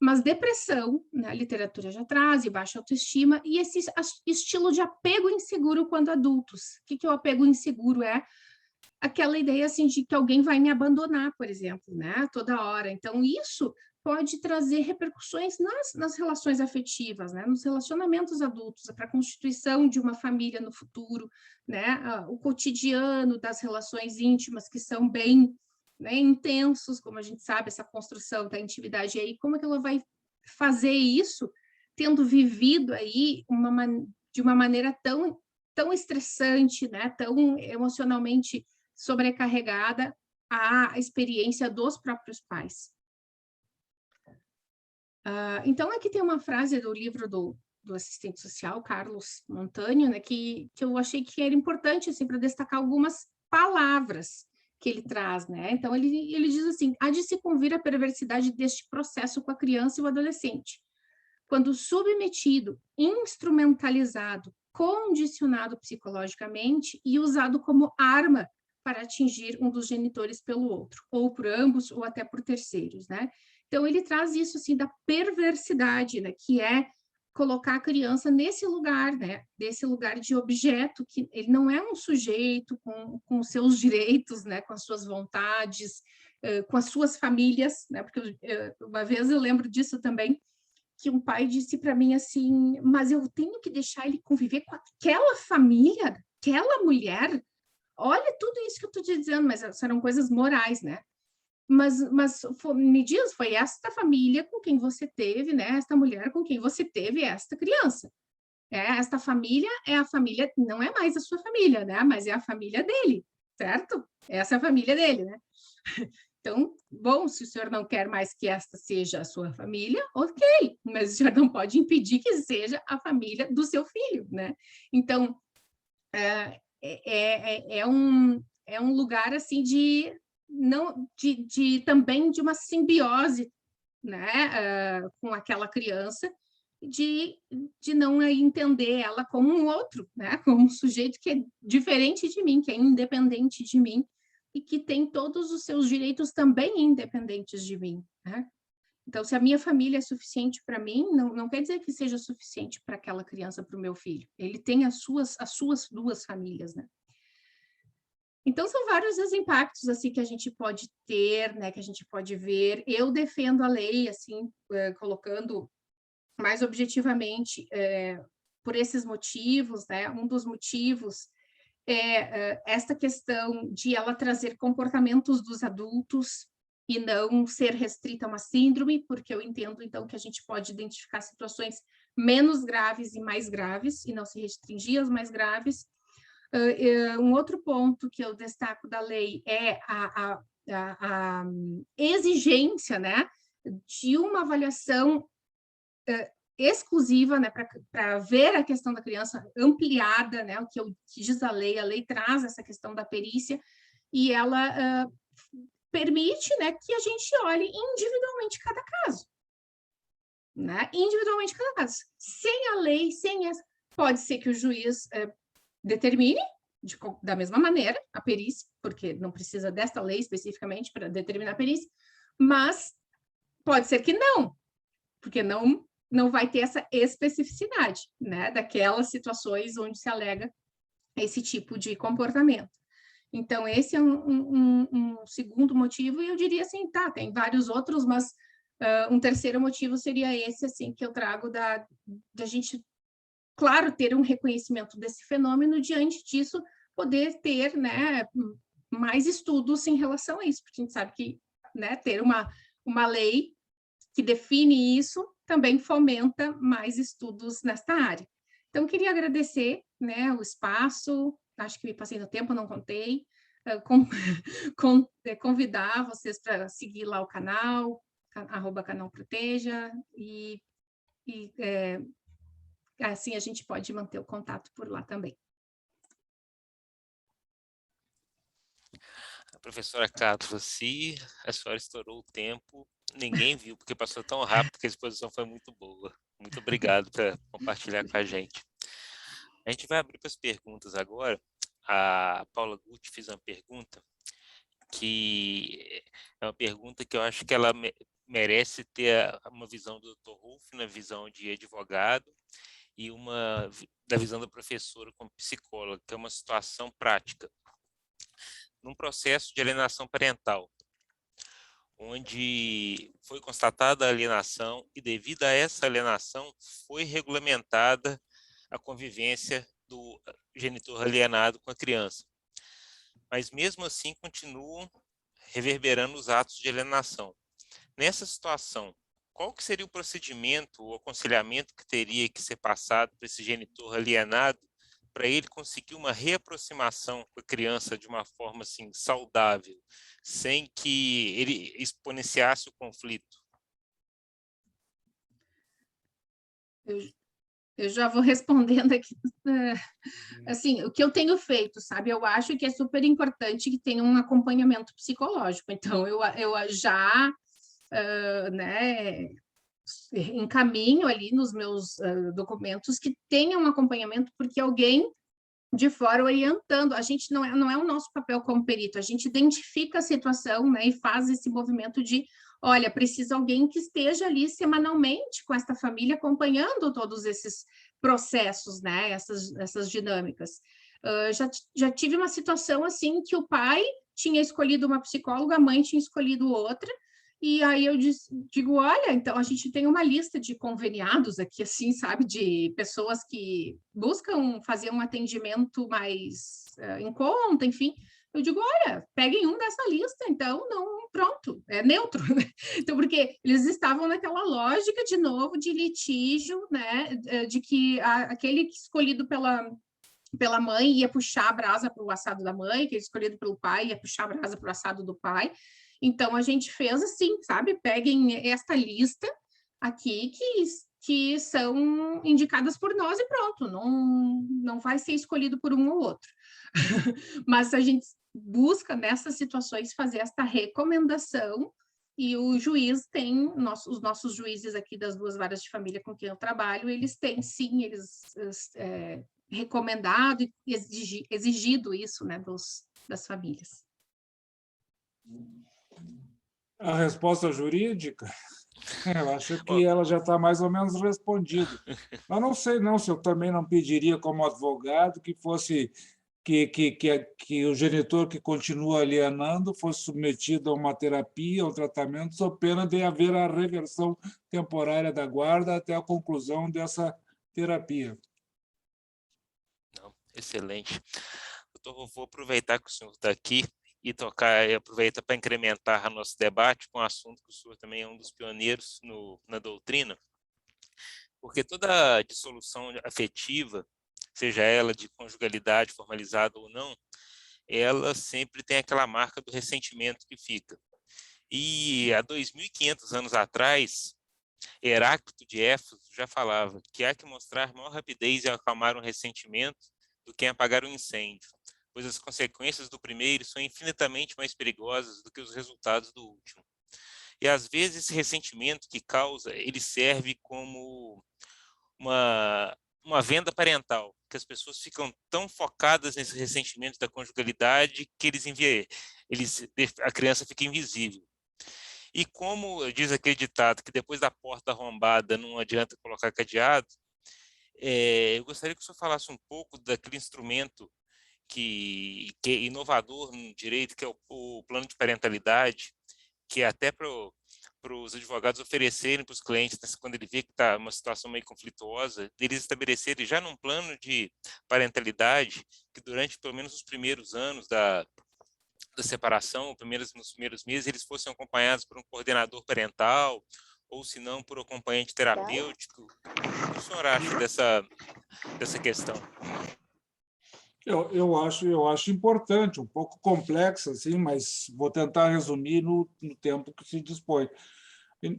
S4: Mas depressão, né, a literatura já traz, e baixa autoestima, e esse estilo de apego inseguro quando adultos. O que é o apego inseguro? É aquela ideia assim de que alguém vai me abandonar, por exemplo, né, toda hora. Então, isso pode trazer repercussões nas relações afetivas, né, nos relacionamentos adultos, para a constituição de uma família no futuro, né, o cotidiano das relações íntimas que são bem, né, intensos, como a gente sabe, essa construção da intimidade aí, como é que ela vai fazer isso tendo vivido aí de uma maneira tão estressante, né, tão emocionalmente sobrecarregada à experiência dos próprios pais. Então, aqui tem uma frase do livro do assistente social, Carlos Montanho, né, que eu achei que era importante assim, para destacar algumas palavras que ele traz. Né? Então, ele diz assim, há de se convir a perversidade deste processo com a criança e o adolescente, quando submetido, instrumentalizado, condicionado psicologicamente e usado como arma para atingir um dos genitores pelo outro, ou por ambos, ou até por terceiros, né? Então, ele traz isso, assim, da perversidade, né? Que é colocar a criança nesse lugar, né? Desse lugar de objeto, que ele não é um sujeito com os seus direitos, né? Com as suas vontades, com as suas famílias, né? Porque uma vez eu lembro disso também, que um pai disse para mim assim, mas eu tenho que deixar ele conviver com aquela família, aquela mulher. Olha tudo isso que eu estou te dizendo, mas serão coisas morais, né? Mas me diz, foi esta família com quem você teve, né? Esta mulher com quem você teve esta criança. Esta família é a família, não é mais a sua família, né? Mas é a família dele, certo? Essa é a família dele, né? Então, bom, se o senhor não quer mais que esta seja a sua família, ok, mas o senhor não pode impedir que seja a família do seu filho, né? Então, é um lugar, assim, também de uma simbiose, né, com aquela criança, de não entender ela como um outro, né, como um sujeito que é diferente de mim, que é independente de mim, e que tem todos os seus direitos também independentes de mim, né? Então, se a minha família é suficiente para mim, não quer dizer que seja suficiente para aquela criança, para o meu filho. Ele tem as suas duas famílias, né? Então, são vários os impactos assim, que a gente pode ter, né, que a gente pode ver. Eu defendo a lei, assim, colocando mais objetivamente por esses motivos, né? Um dos motivos esta questão de ela trazer comportamentos dos adultos e não ser restrita a uma síndrome, porque eu entendo, então, que a gente pode identificar situações menos graves e mais graves, e não se restringir às mais graves. Um outro ponto que eu destaco da lei é a exigência, né, de uma avaliação exclusiva, né, para ver a questão da criança ampliada, né, o que diz a lei traz essa questão da perícia, e ela permite, né, que a gente olhe individualmente cada caso, né, individualmente cada caso. Sem a lei, pode ser que o juiz determine da mesma maneira a perícia, porque não precisa desta lei especificamente para determinar a perícia, mas pode ser que não, porque não vai ter essa especificidade, né, daquelas situações onde se alega esse tipo de comportamento. Então, esse é um segundo motivo, e eu diria assim, tem vários outros, mas um terceiro motivo seria esse, assim, que eu trago da gente, claro, ter um reconhecimento desse fenômeno, diante disso, poder ter, né, mais estudos em relação a isso, porque a gente sabe que, né, ter uma lei que define isso também fomenta mais estudos nesta área. Então, queria agradecer, né, o espaço, acho que me passei no tempo, não contei, convidar vocês para seguir lá o canal, @canal Proteja, e assim a gente pode manter o contato por lá também.
S3: A professora Cátula, se a senhora estourou o tempo, ninguém viu, porque passou tão rápido que a exposição foi muito boa. Muito obrigado por compartilhar com a gente. A gente vai abrir para as perguntas agora. A Paula Gucci fez uma pergunta que é uma pergunta que eu acho que ela merece ter uma visão do Dr. Rolf, na visão de advogado, e da visão da professora como psicóloga, que é uma situação prática. Num processo de alienação parental, onde foi constatada a alienação e, devido a essa alienação, foi regulamentada a convivência do genitor alienado com a criança. Mas, mesmo assim, continuam reverberando os atos de alienação. Nessa situação, qual que seria o procedimento ou aconselhamento que teria que ser passado para esse genitor alienado para ele conseguir uma reaproximação com a criança de uma forma assim, saudável, sem que ele exponenciasse o conflito?
S4: Eu já vou respondendo aqui. Assim, o que eu tenho feito, sabe? Eu acho que é super importante que tenha um acompanhamento psicológico. Então, eu já, né, encaminho ali nos meus documentos que tenha um acompanhamento, porque alguém de fora orientando. A gente não é o nosso papel como perito, a gente identifica a situação, né, e faz esse movimento de, olha, precisa alguém que esteja ali semanalmente com esta família, acompanhando todos esses processos, né, essas dinâmicas. Já tive uma situação assim que o pai tinha escolhido uma psicóloga, a mãe tinha escolhido outra, e aí eu digo, olha, então a gente tem uma lista de conveniados aqui, assim, sabe, de pessoas que buscam fazer um atendimento mais em conta, enfim. Eu digo, olha, peguem um dessa lista, então, não, pronto, é neutro, né? Então, porque eles estavam naquela lógica, de novo, de litígio, né, de que aquele escolhido pela mãe ia puxar a brasa para o assado da mãe, que é escolhido pelo pai ia puxar a brasa para o assado do pai. Então, a gente fez assim, sabe? Peguem esta lista aqui que são indicadas por nós e pronto, não vai ser escolhido por um ou outro. Mas a gente busca, nessas situações, fazer esta recomendação e o juiz tem, os nossos juízes aqui das 2 varas de família com quem eu trabalho, eles têm, sim, recomendado e exigido isso, né, das famílias.
S2: A resposta jurídica, eu acho que ela já está mais ou menos respondida. Mas não sei não se eu também não pediria como advogado que fosse que o genitor que continua alienando fosse submetido a uma terapia, a um tratamento, sob pena de haver a reversão temporária da guarda até a conclusão dessa terapia.
S3: Não, excelente. Doutor, vou aproveitar que o senhor está aqui e aproveita para incrementar nosso debate com um assunto que o senhor também é um dos pioneiros na doutrina, porque toda dissolução afetiva, seja ela de conjugalidade formalizada ou não, ela sempre tem aquela marca do ressentimento que fica. E há 2.500 anos atrás, Heráclito de Éfeso já falava que há que mostrar maior rapidez em acalmar um ressentimento do que em apagar um incêndio, pois as consequências do primeiro são infinitamente mais perigosas do que os resultados do último. E às vezes esse ressentimento que causa, ele serve como uma venda parental, que as pessoas ficam tão focadas nesse ressentimento da conjugalidade que a criança fica invisível. E como diz aquele ditado que depois da porta arrombada não adianta colocar cadeado, eu gostaria que o senhor falasse um pouco daquele instrumento que é inovador no direito, que é o plano de parentalidade, que é até para os advogados oferecerem para os clientes, quando ele vê que está uma situação meio conflituosa, eles estabelecerem já num plano de parentalidade que durante pelo menos os primeiros anos da separação, nos primeiros meses, eles fossem acompanhados por um coordenador parental, ou se não, por um acompanhante terapêutico. O que o senhor acha dessa questão?
S2: Eu acho importante, um pouco complexo, assim, mas vou tentar resumir no tempo que se dispõe.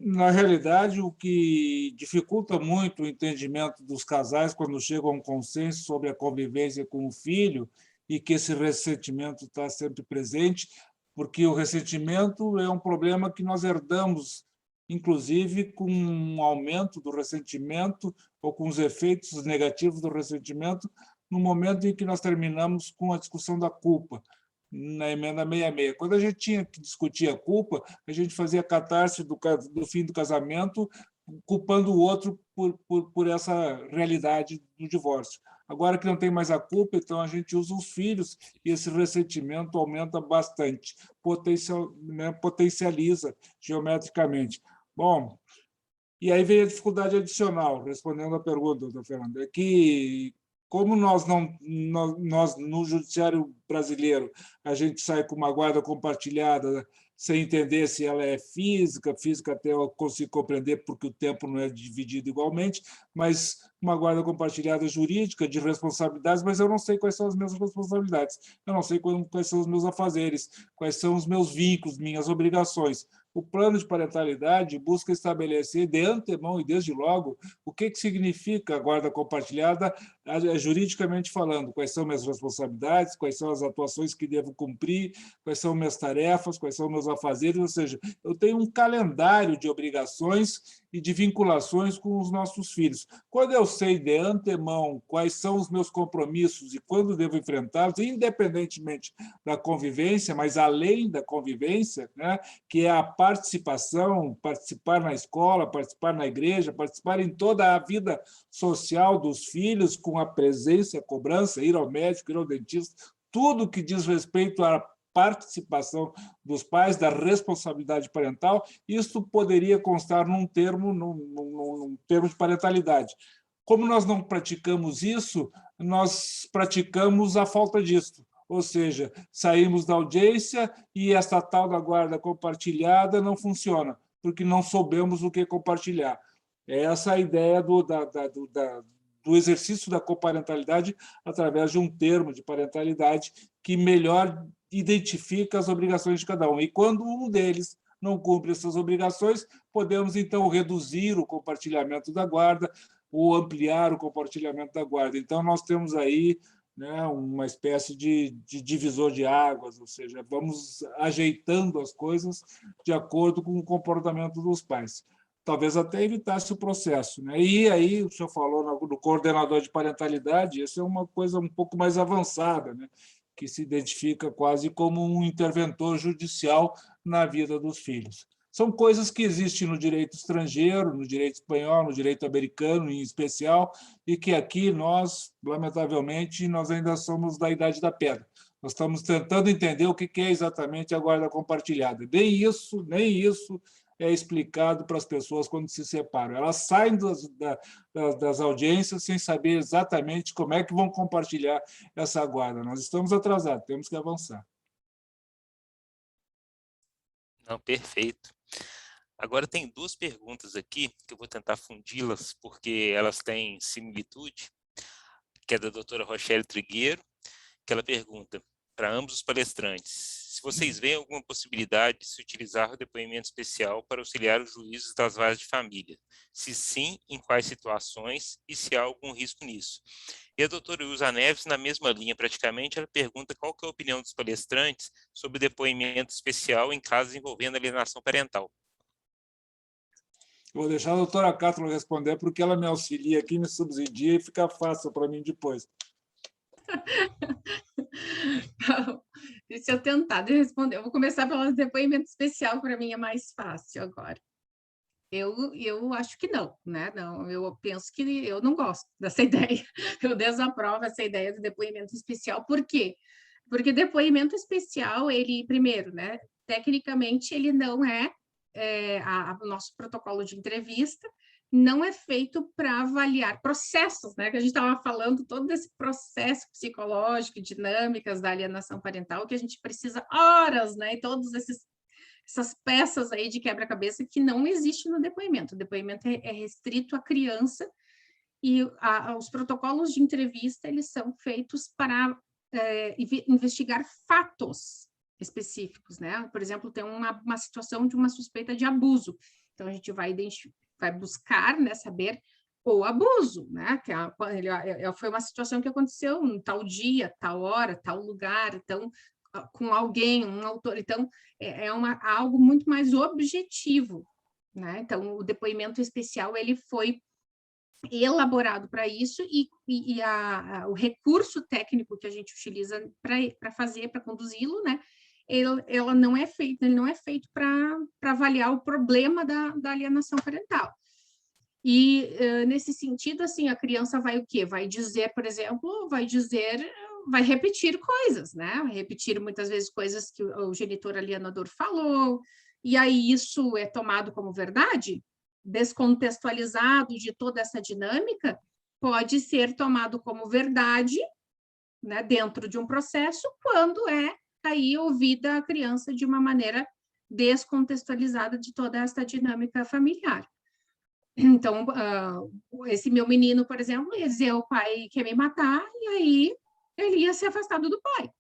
S2: Na realidade, o que dificulta muito o entendimento dos casais quando chegam a um consenso sobre a convivência com o filho e que esse ressentimento está sempre presente, porque o ressentimento é um problema que nós herdamos, inclusive com um aumento do ressentimento ou com os efeitos negativos do ressentimento no momento em que nós terminamos com a discussão da culpa, na emenda 66. Quando a gente tinha que discutir a culpa, a gente fazia catarse do fim do casamento, culpando o outro por essa realidade do divórcio. Agora que não tem mais a culpa, então a gente usa os filhos e esse ressentimento aumenta bastante, potencializa geometricamente. Bom, e aí vem a dificuldade adicional, respondendo à pergunta, doutor Fernando, é que como nós no judiciário brasileiro a gente sai com uma guarda compartilhada sem entender se ela é física até eu consigo compreender porque o tempo não é dividido igualmente, mas uma guarda compartilhada jurídica de responsabilidades, mas eu não sei quais são as minhas responsabilidades, eu não sei quais são os meus afazeres, quais são os meus vínculos, minhas obrigações. O plano de parentalidade busca estabelecer de antemão e desde logo o que significa a guarda compartilhada, juridicamente falando, quais são minhas responsabilidades, quais são as atuações que devo cumprir, quais são minhas tarefas, quais são meus afazeres, ou seja, eu tenho um calendário de obrigações e de vinculações com os nossos filhos. Quando eu sei de antemão quais são os meus compromissos e quando devo enfrentá-los, independentemente da convivência, mas além da convivência, né, que é a participação, participar na escola, participar na igreja, participar em toda a vida social dos filhos, com a presença, a cobrança, ir ao médico, ir ao dentista, tudo que diz respeito à participação dos pais, da responsabilidade parental, isso poderia constar num termo de parentalidade. Como nós não praticamos isso, nós praticamos a falta disso. Ou seja, saímos da audiência e essa tal da guarda compartilhada não funciona, porque não soubemos o que compartilhar. É essa a ideia do exercício da coparentalidade através de um termo de parentalidade que melhor identifica as obrigações de cada um. E quando um deles não cumpre essas obrigações, podemos, então, reduzir o compartilhamento da guarda ou ampliar o compartilhamento da guarda. Então, nós temos aí, né, uma espécie de divisor de águas, ou seja, vamos ajeitando as coisas de acordo com o comportamento dos pais. Talvez até evitasse o processo, né? E aí, o senhor falou no coordenador de parentalidade, isso é uma coisa um pouco mais avançada, né? Que se identifica quase como um interventor judicial na vida dos filhos. São coisas que existem no direito estrangeiro, no direito espanhol, no direito americano, em especial, e que aqui nós, lamentavelmente, nós ainda somos da idade da pedra. Nós estamos tentando entender o que é exatamente a guarda compartilhada. Nem isso é explicado para as pessoas quando se separam. Elas saem das audiências sem saber exatamente como é que vão compartilhar essa guarda. Nós estamos atrasados, temos que avançar.
S3: Não, perfeito. Agora tem duas perguntas aqui, que eu vou tentar fundi-las, porque elas têm similitude, que é da doutora Rochelle Trigueiro, que ela pergunta para ambos os palestrantes se vocês veem alguma possibilidade de se utilizar o depoimento especial para auxiliar os juízes das varas de família. Se sim, em quais situações e se há algum risco nisso. E a doutora Ilza Neves, na mesma linha praticamente, ela pergunta qual que é a opinião dos palestrantes sobre o depoimento especial em casos envolvendo alienação parental.
S2: Vou deixar a doutora Cátula responder, porque ela me auxilia aqui, me subsidia e fica fácil para mim depois.
S4: Deixa eu tentar responder. Eu vou começar pelo depoimento especial, para mim é mais fácil agora. Eu acho que não, né? Não, eu penso que eu não gosto dessa ideia. Eu desaprovo essa ideia do depoimento especial. Por quê? Porque depoimento especial, ele, primeiro, né? Tecnicamente, ele não o nosso protocolo de entrevista não é feito para avaliar processos, né? Que a gente estava falando, todo esse processo psicológico, dinâmicas da alienação parental, que a gente precisa horas, né? E todos essas peças aí de quebra-cabeça que não existe no depoimento. O depoimento é restrito à criança e os protocolos de entrevista, eles são feitos para investigar fatos específicos, né? Por exemplo, tem uma situação de uma suspeita de abuso. Então, a gente vai buscar, né, saber o abuso, né? Que foi uma situação que aconteceu em tal dia, tal hora, tal lugar, então, com alguém, um autor. Então, algo muito mais objetivo, né? Então, o depoimento especial, ele foi elaborado para isso e o recurso técnico que a gente utiliza para conduzi-lo, né? Ele não é feito para avaliar o problema da alienação parental. E, nesse sentido, assim, a criança vai o quê? Vai dizer, por exemplo, vai repetir coisas, né? Vai repetir muitas vezes coisas que o genitor alienador falou, e aí isso é tomado como verdade, descontextualizado de toda essa dinâmica, pode ser tomado como verdade, né, dentro de um processo, quando é aí ouvida a criança de uma maneira descontextualizada de toda essa dinâmica familiar. Então, esse meu menino, por exemplo, ia dizer o pai quer me matar, e aí ele ia ser afastado do pai.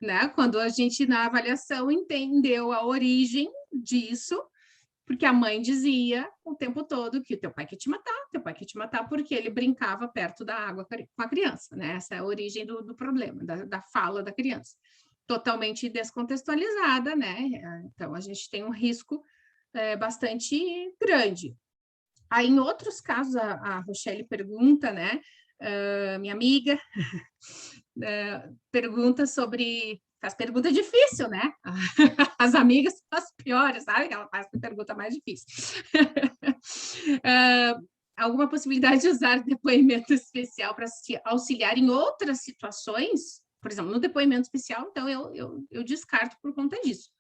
S4: Né? Quando a gente, na avaliação, entendeu a origem disso, porque a mãe dizia o tempo todo que o teu pai quer te matar porque ele brincava perto da água com a criança, né? Essa é a origem do problema, da fala da criança. Totalmente descontextualizada, né? Então, a gente tem um risco bastante grande. Aí, em outros casos, a Rochelle pergunta, né? Minha amiga pergunta sobre... Faz pergunta difícil, né? As amigas são as piores, sabe? Ela faz a pergunta mais difícil. Alguma possibilidade de usar depoimento especial para auxiliar em outras situações? Por exemplo, no depoimento especial, então, eu descarto por conta disso.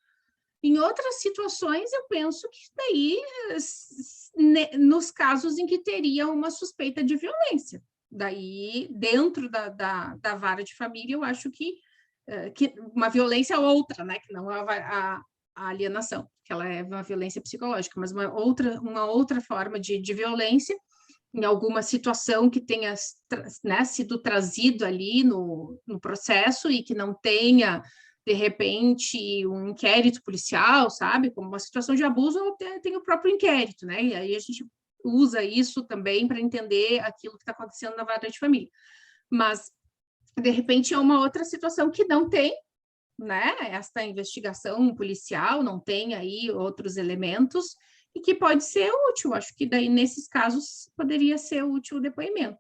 S4: Em outras situações, eu penso que daí, nos casos em que teria uma suspeita de violência. Daí, dentro da vara de família, eu acho que uma violência outra, né? Que não a alienação, que ela é uma violência psicológica, mas uma outra forma de violência, em alguma situação que tenha, né, sido trazido ali no processo e que não tenha, de repente, um inquérito policial, sabe? Como uma situação de abuso, tem o próprio inquérito, né? E aí a gente usa isso também para entender aquilo que está acontecendo na vara de família. Mas, de repente, é uma outra situação que não tem, né? Esta investigação policial, não tem aí outros elementos, e que pode ser útil. Acho que daí, nesses casos, poderia ser útil o depoimento.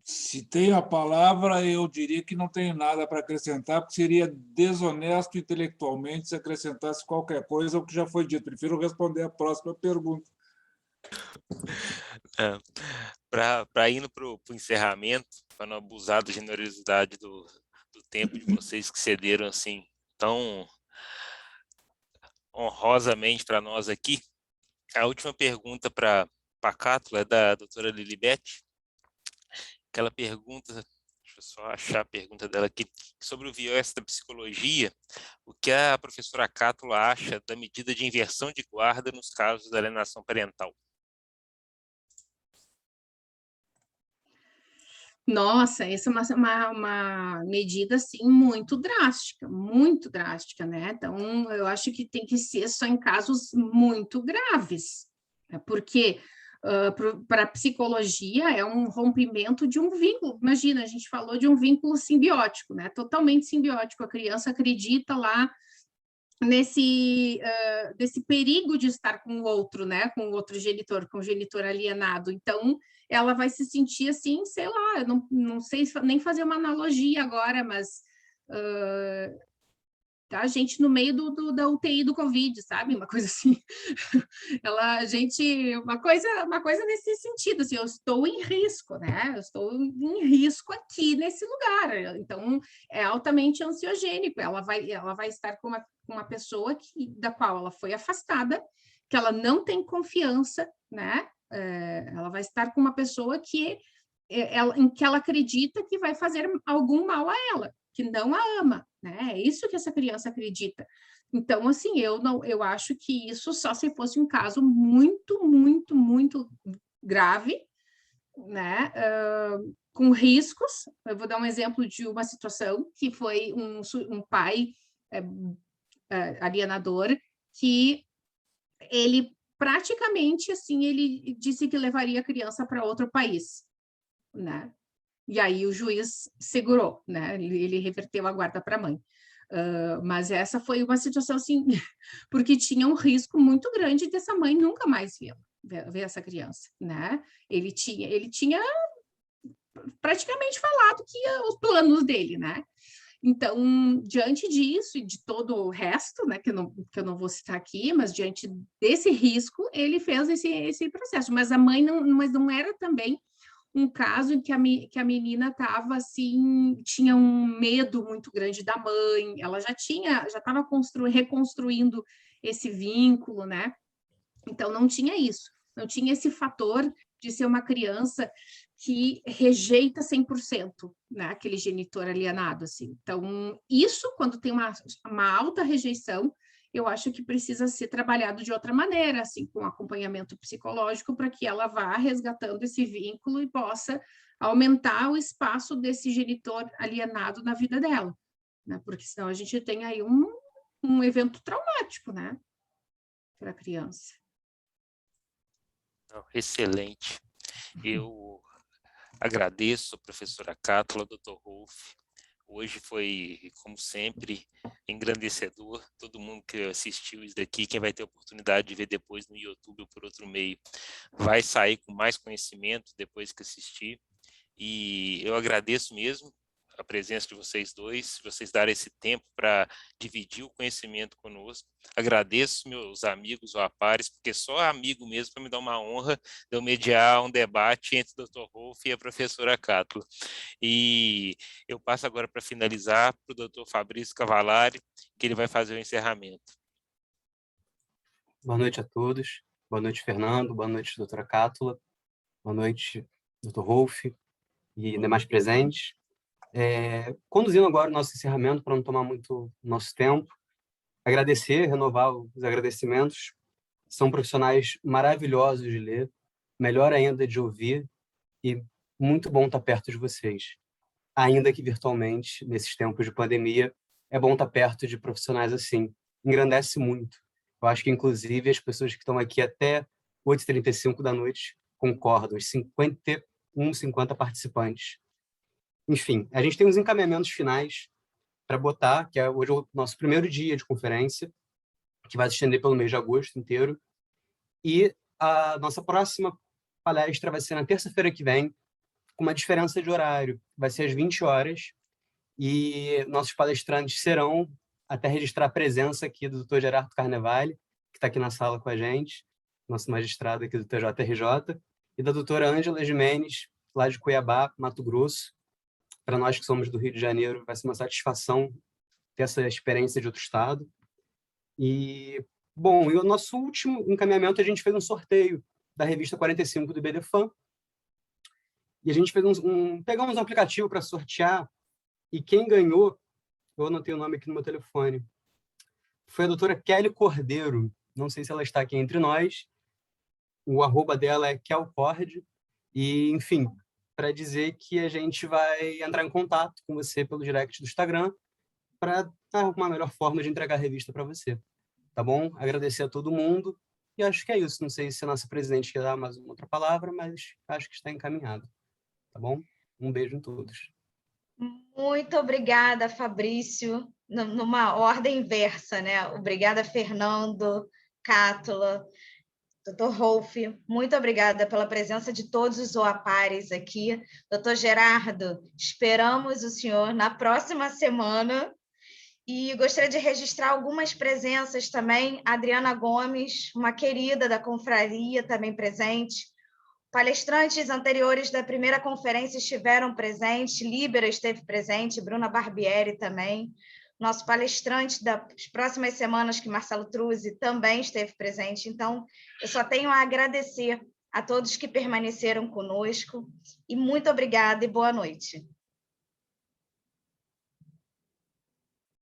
S2: Se tenho a palavra, eu diria que não tenho nada para acrescentar, porque seria desonesto intelectualmente se acrescentasse qualquer coisa ao que já foi dito. Prefiro responder a próxima pergunta.
S3: Para ir para o encerramento, para não abusar da generosidade do tempo de vocês que cederam assim tão honrosamente para nós aqui, a última pergunta para a Cátula é da doutora Lilibete. Aquela pergunta, deixa eu só achar a pergunta dela aqui, sobre o viés da psicologia, o que a professora Cátula acha da medida de inversão de guarda nos casos da alienação parental?
S4: Nossa, essa é uma medida, assim, muito drástica, né? Então, eu acho que tem que ser só em casos muito graves, né? Porque para a psicologia é um rompimento de um vínculo. Imagina, a gente falou de um vínculo simbiótico, né? Totalmente simbiótico. A criança acredita lá desse perigo de estar com o outro, né? Com o outro genitor, com o genitor alienado. Então, ela vai se sentir assim, sei lá, eu não sei nem fazer uma analogia agora, mas a gente no meio da UTI do Covid, sabe? Uma coisa assim. Uma coisa nesse sentido, assim, eu estou em risco, né? Eu estou em risco aqui nesse lugar. Então, é altamente ansiogênico. Ela vai estar com uma pessoa da qual ela foi afastada, que ela não tem confiança, né? Ela vai estar com uma pessoa em que ela acredita que vai fazer algum mal a ela, que não a ama, né? É isso que essa criança acredita. Então, assim, eu acho que isso só se fosse um caso muito, muito, muito grave, né? Com riscos. Eu vou dar um exemplo de uma situação que foi um pai alienador que ele praticamente, assim, ele disse que levaria a criança para outro país, né? E aí o juiz segurou, né? Ele reverteu a guarda para a mãe. Mas essa foi uma situação assim, porque tinha um risco muito grande dessa mãe nunca mais ver essa criança, né? Ele tinha praticamente falado que os planos dele, né? Então, diante disso e de todo o resto, né, que eu não vou citar aqui, mas diante desse risco, ele fez esse processo. Mas a mãe não era também um caso em que a menina estava assim, tinha um medo muito grande da mãe, ela já estava reconstruindo esse vínculo, né? Então não tinha isso, não tinha esse fator de ser uma criança que rejeita 100%, né, aquele genitor alienado, assim. Então, isso, quando tem uma alta rejeição, eu acho que precisa ser trabalhado de outra maneira, assim, com acompanhamento psicológico, para que ela vá resgatando esse vínculo e possa aumentar o espaço desse genitor alienado na vida dela, né? Porque senão a gente tem aí um evento traumático, né, para a criança.
S3: Excelente. Eu agradeço a professora Cátula, doutor Rolf. Hoje foi, como sempre, engrandecedor. Todo mundo que assistiu isso daqui, quem vai ter a oportunidade de ver depois no YouTube ou por outro meio, vai sair com mais conhecimento depois que assistir. E eu agradeço mesmo a presença de vocês dois, vocês darem esse tempo para dividir o conhecimento conosco. Agradeço meus amigos OAPARes, porque só amigo mesmo para me dar uma honra de eu mediar um debate entre o Dr. Rolf e a professora Cátula. E eu passo agora para finalizar para o Dr. Fabrício Cavallari, que ele vai fazer o encerramento.
S5: Boa noite a todos. Boa noite, Fernando. Boa noite, doutora Cátula. Boa noite, Dr. Rolf e demais presentes. Conduzindo agora o nosso encerramento, para não tomar muito nosso tempo, agradecer, renovar os agradecimentos. São profissionais maravilhosos de ler, melhor ainda de ouvir, e muito bom estar perto de vocês. Ainda que virtualmente, nesses tempos de pandemia, é bom estar perto de profissionais assim. Engrandece muito. Eu acho que, inclusive, as pessoas que estão aqui até 8h35 da noite concordam, os 50 participantes. Enfim, a gente tem uns encaminhamentos finais para botar, que hoje é o nosso primeiro dia de conferência, que vai se estender pelo mês de agosto inteiro. E a nossa próxima palestra vai ser na terça-feira que vem, com uma diferença de horário. Vai ser às 20 horas. E nossos palestrantes serão, até registrar a presença aqui do Dr. Gerardo Carnevale, que está aqui na sala com a gente, nosso magistrado aqui do TJRJ, e da doutora Ângela Gimenez, lá de Cuiabá, Mato Grosso. Para nós que somos do Rio de Janeiro, vai ser uma satisfação ter essa experiência de outro estado. E, bom, e o nosso último encaminhamento, a gente fez um sorteio da revista 45 do IBDFAN, e a gente fez pegamos um aplicativo para sortear, e quem ganhou, eu anotei o nome aqui no meu telefone, foi a doutora Kelly Cordeiro. Não sei se ela está aqui entre nós. O @, dela é kelcord. E, enfim, para dizer que a gente vai entrar em contato com você pelo direct do Instagram para dar uma melhor forma de entregar a revista para você. Tá bom? Agradecer a todo mundo. E acho que é isso. Não sei se a nossa presidente quer dar mais uma outra palavra, mas acho que está encaminhado. Tá bom? Um beijo em todos.
S1: Muito obrigada, Fabrício. Numa ordem inversa, né? Obrigada, Fernando, Cátula, Dr. Rolf, muito obrigada pela presença de todos os OAPARes aqui. Dr. Gerardo, esperamos o senhor na próxima semana. E gostaria de registrar algumas presenças também. Adriana Gomes, uma querida da confraria, também presente. Palestrantes anteriores da primeira conferência estiveram presentes, Líbera esteve presente, Bruna Barbieri também. Nosso palestrante das próximas semanas, que Marcelo Truzzi, também esteve presente. Então, eu só tenho a agradecer a todos que permaneceram conosco. E muito obrigada e boa noite.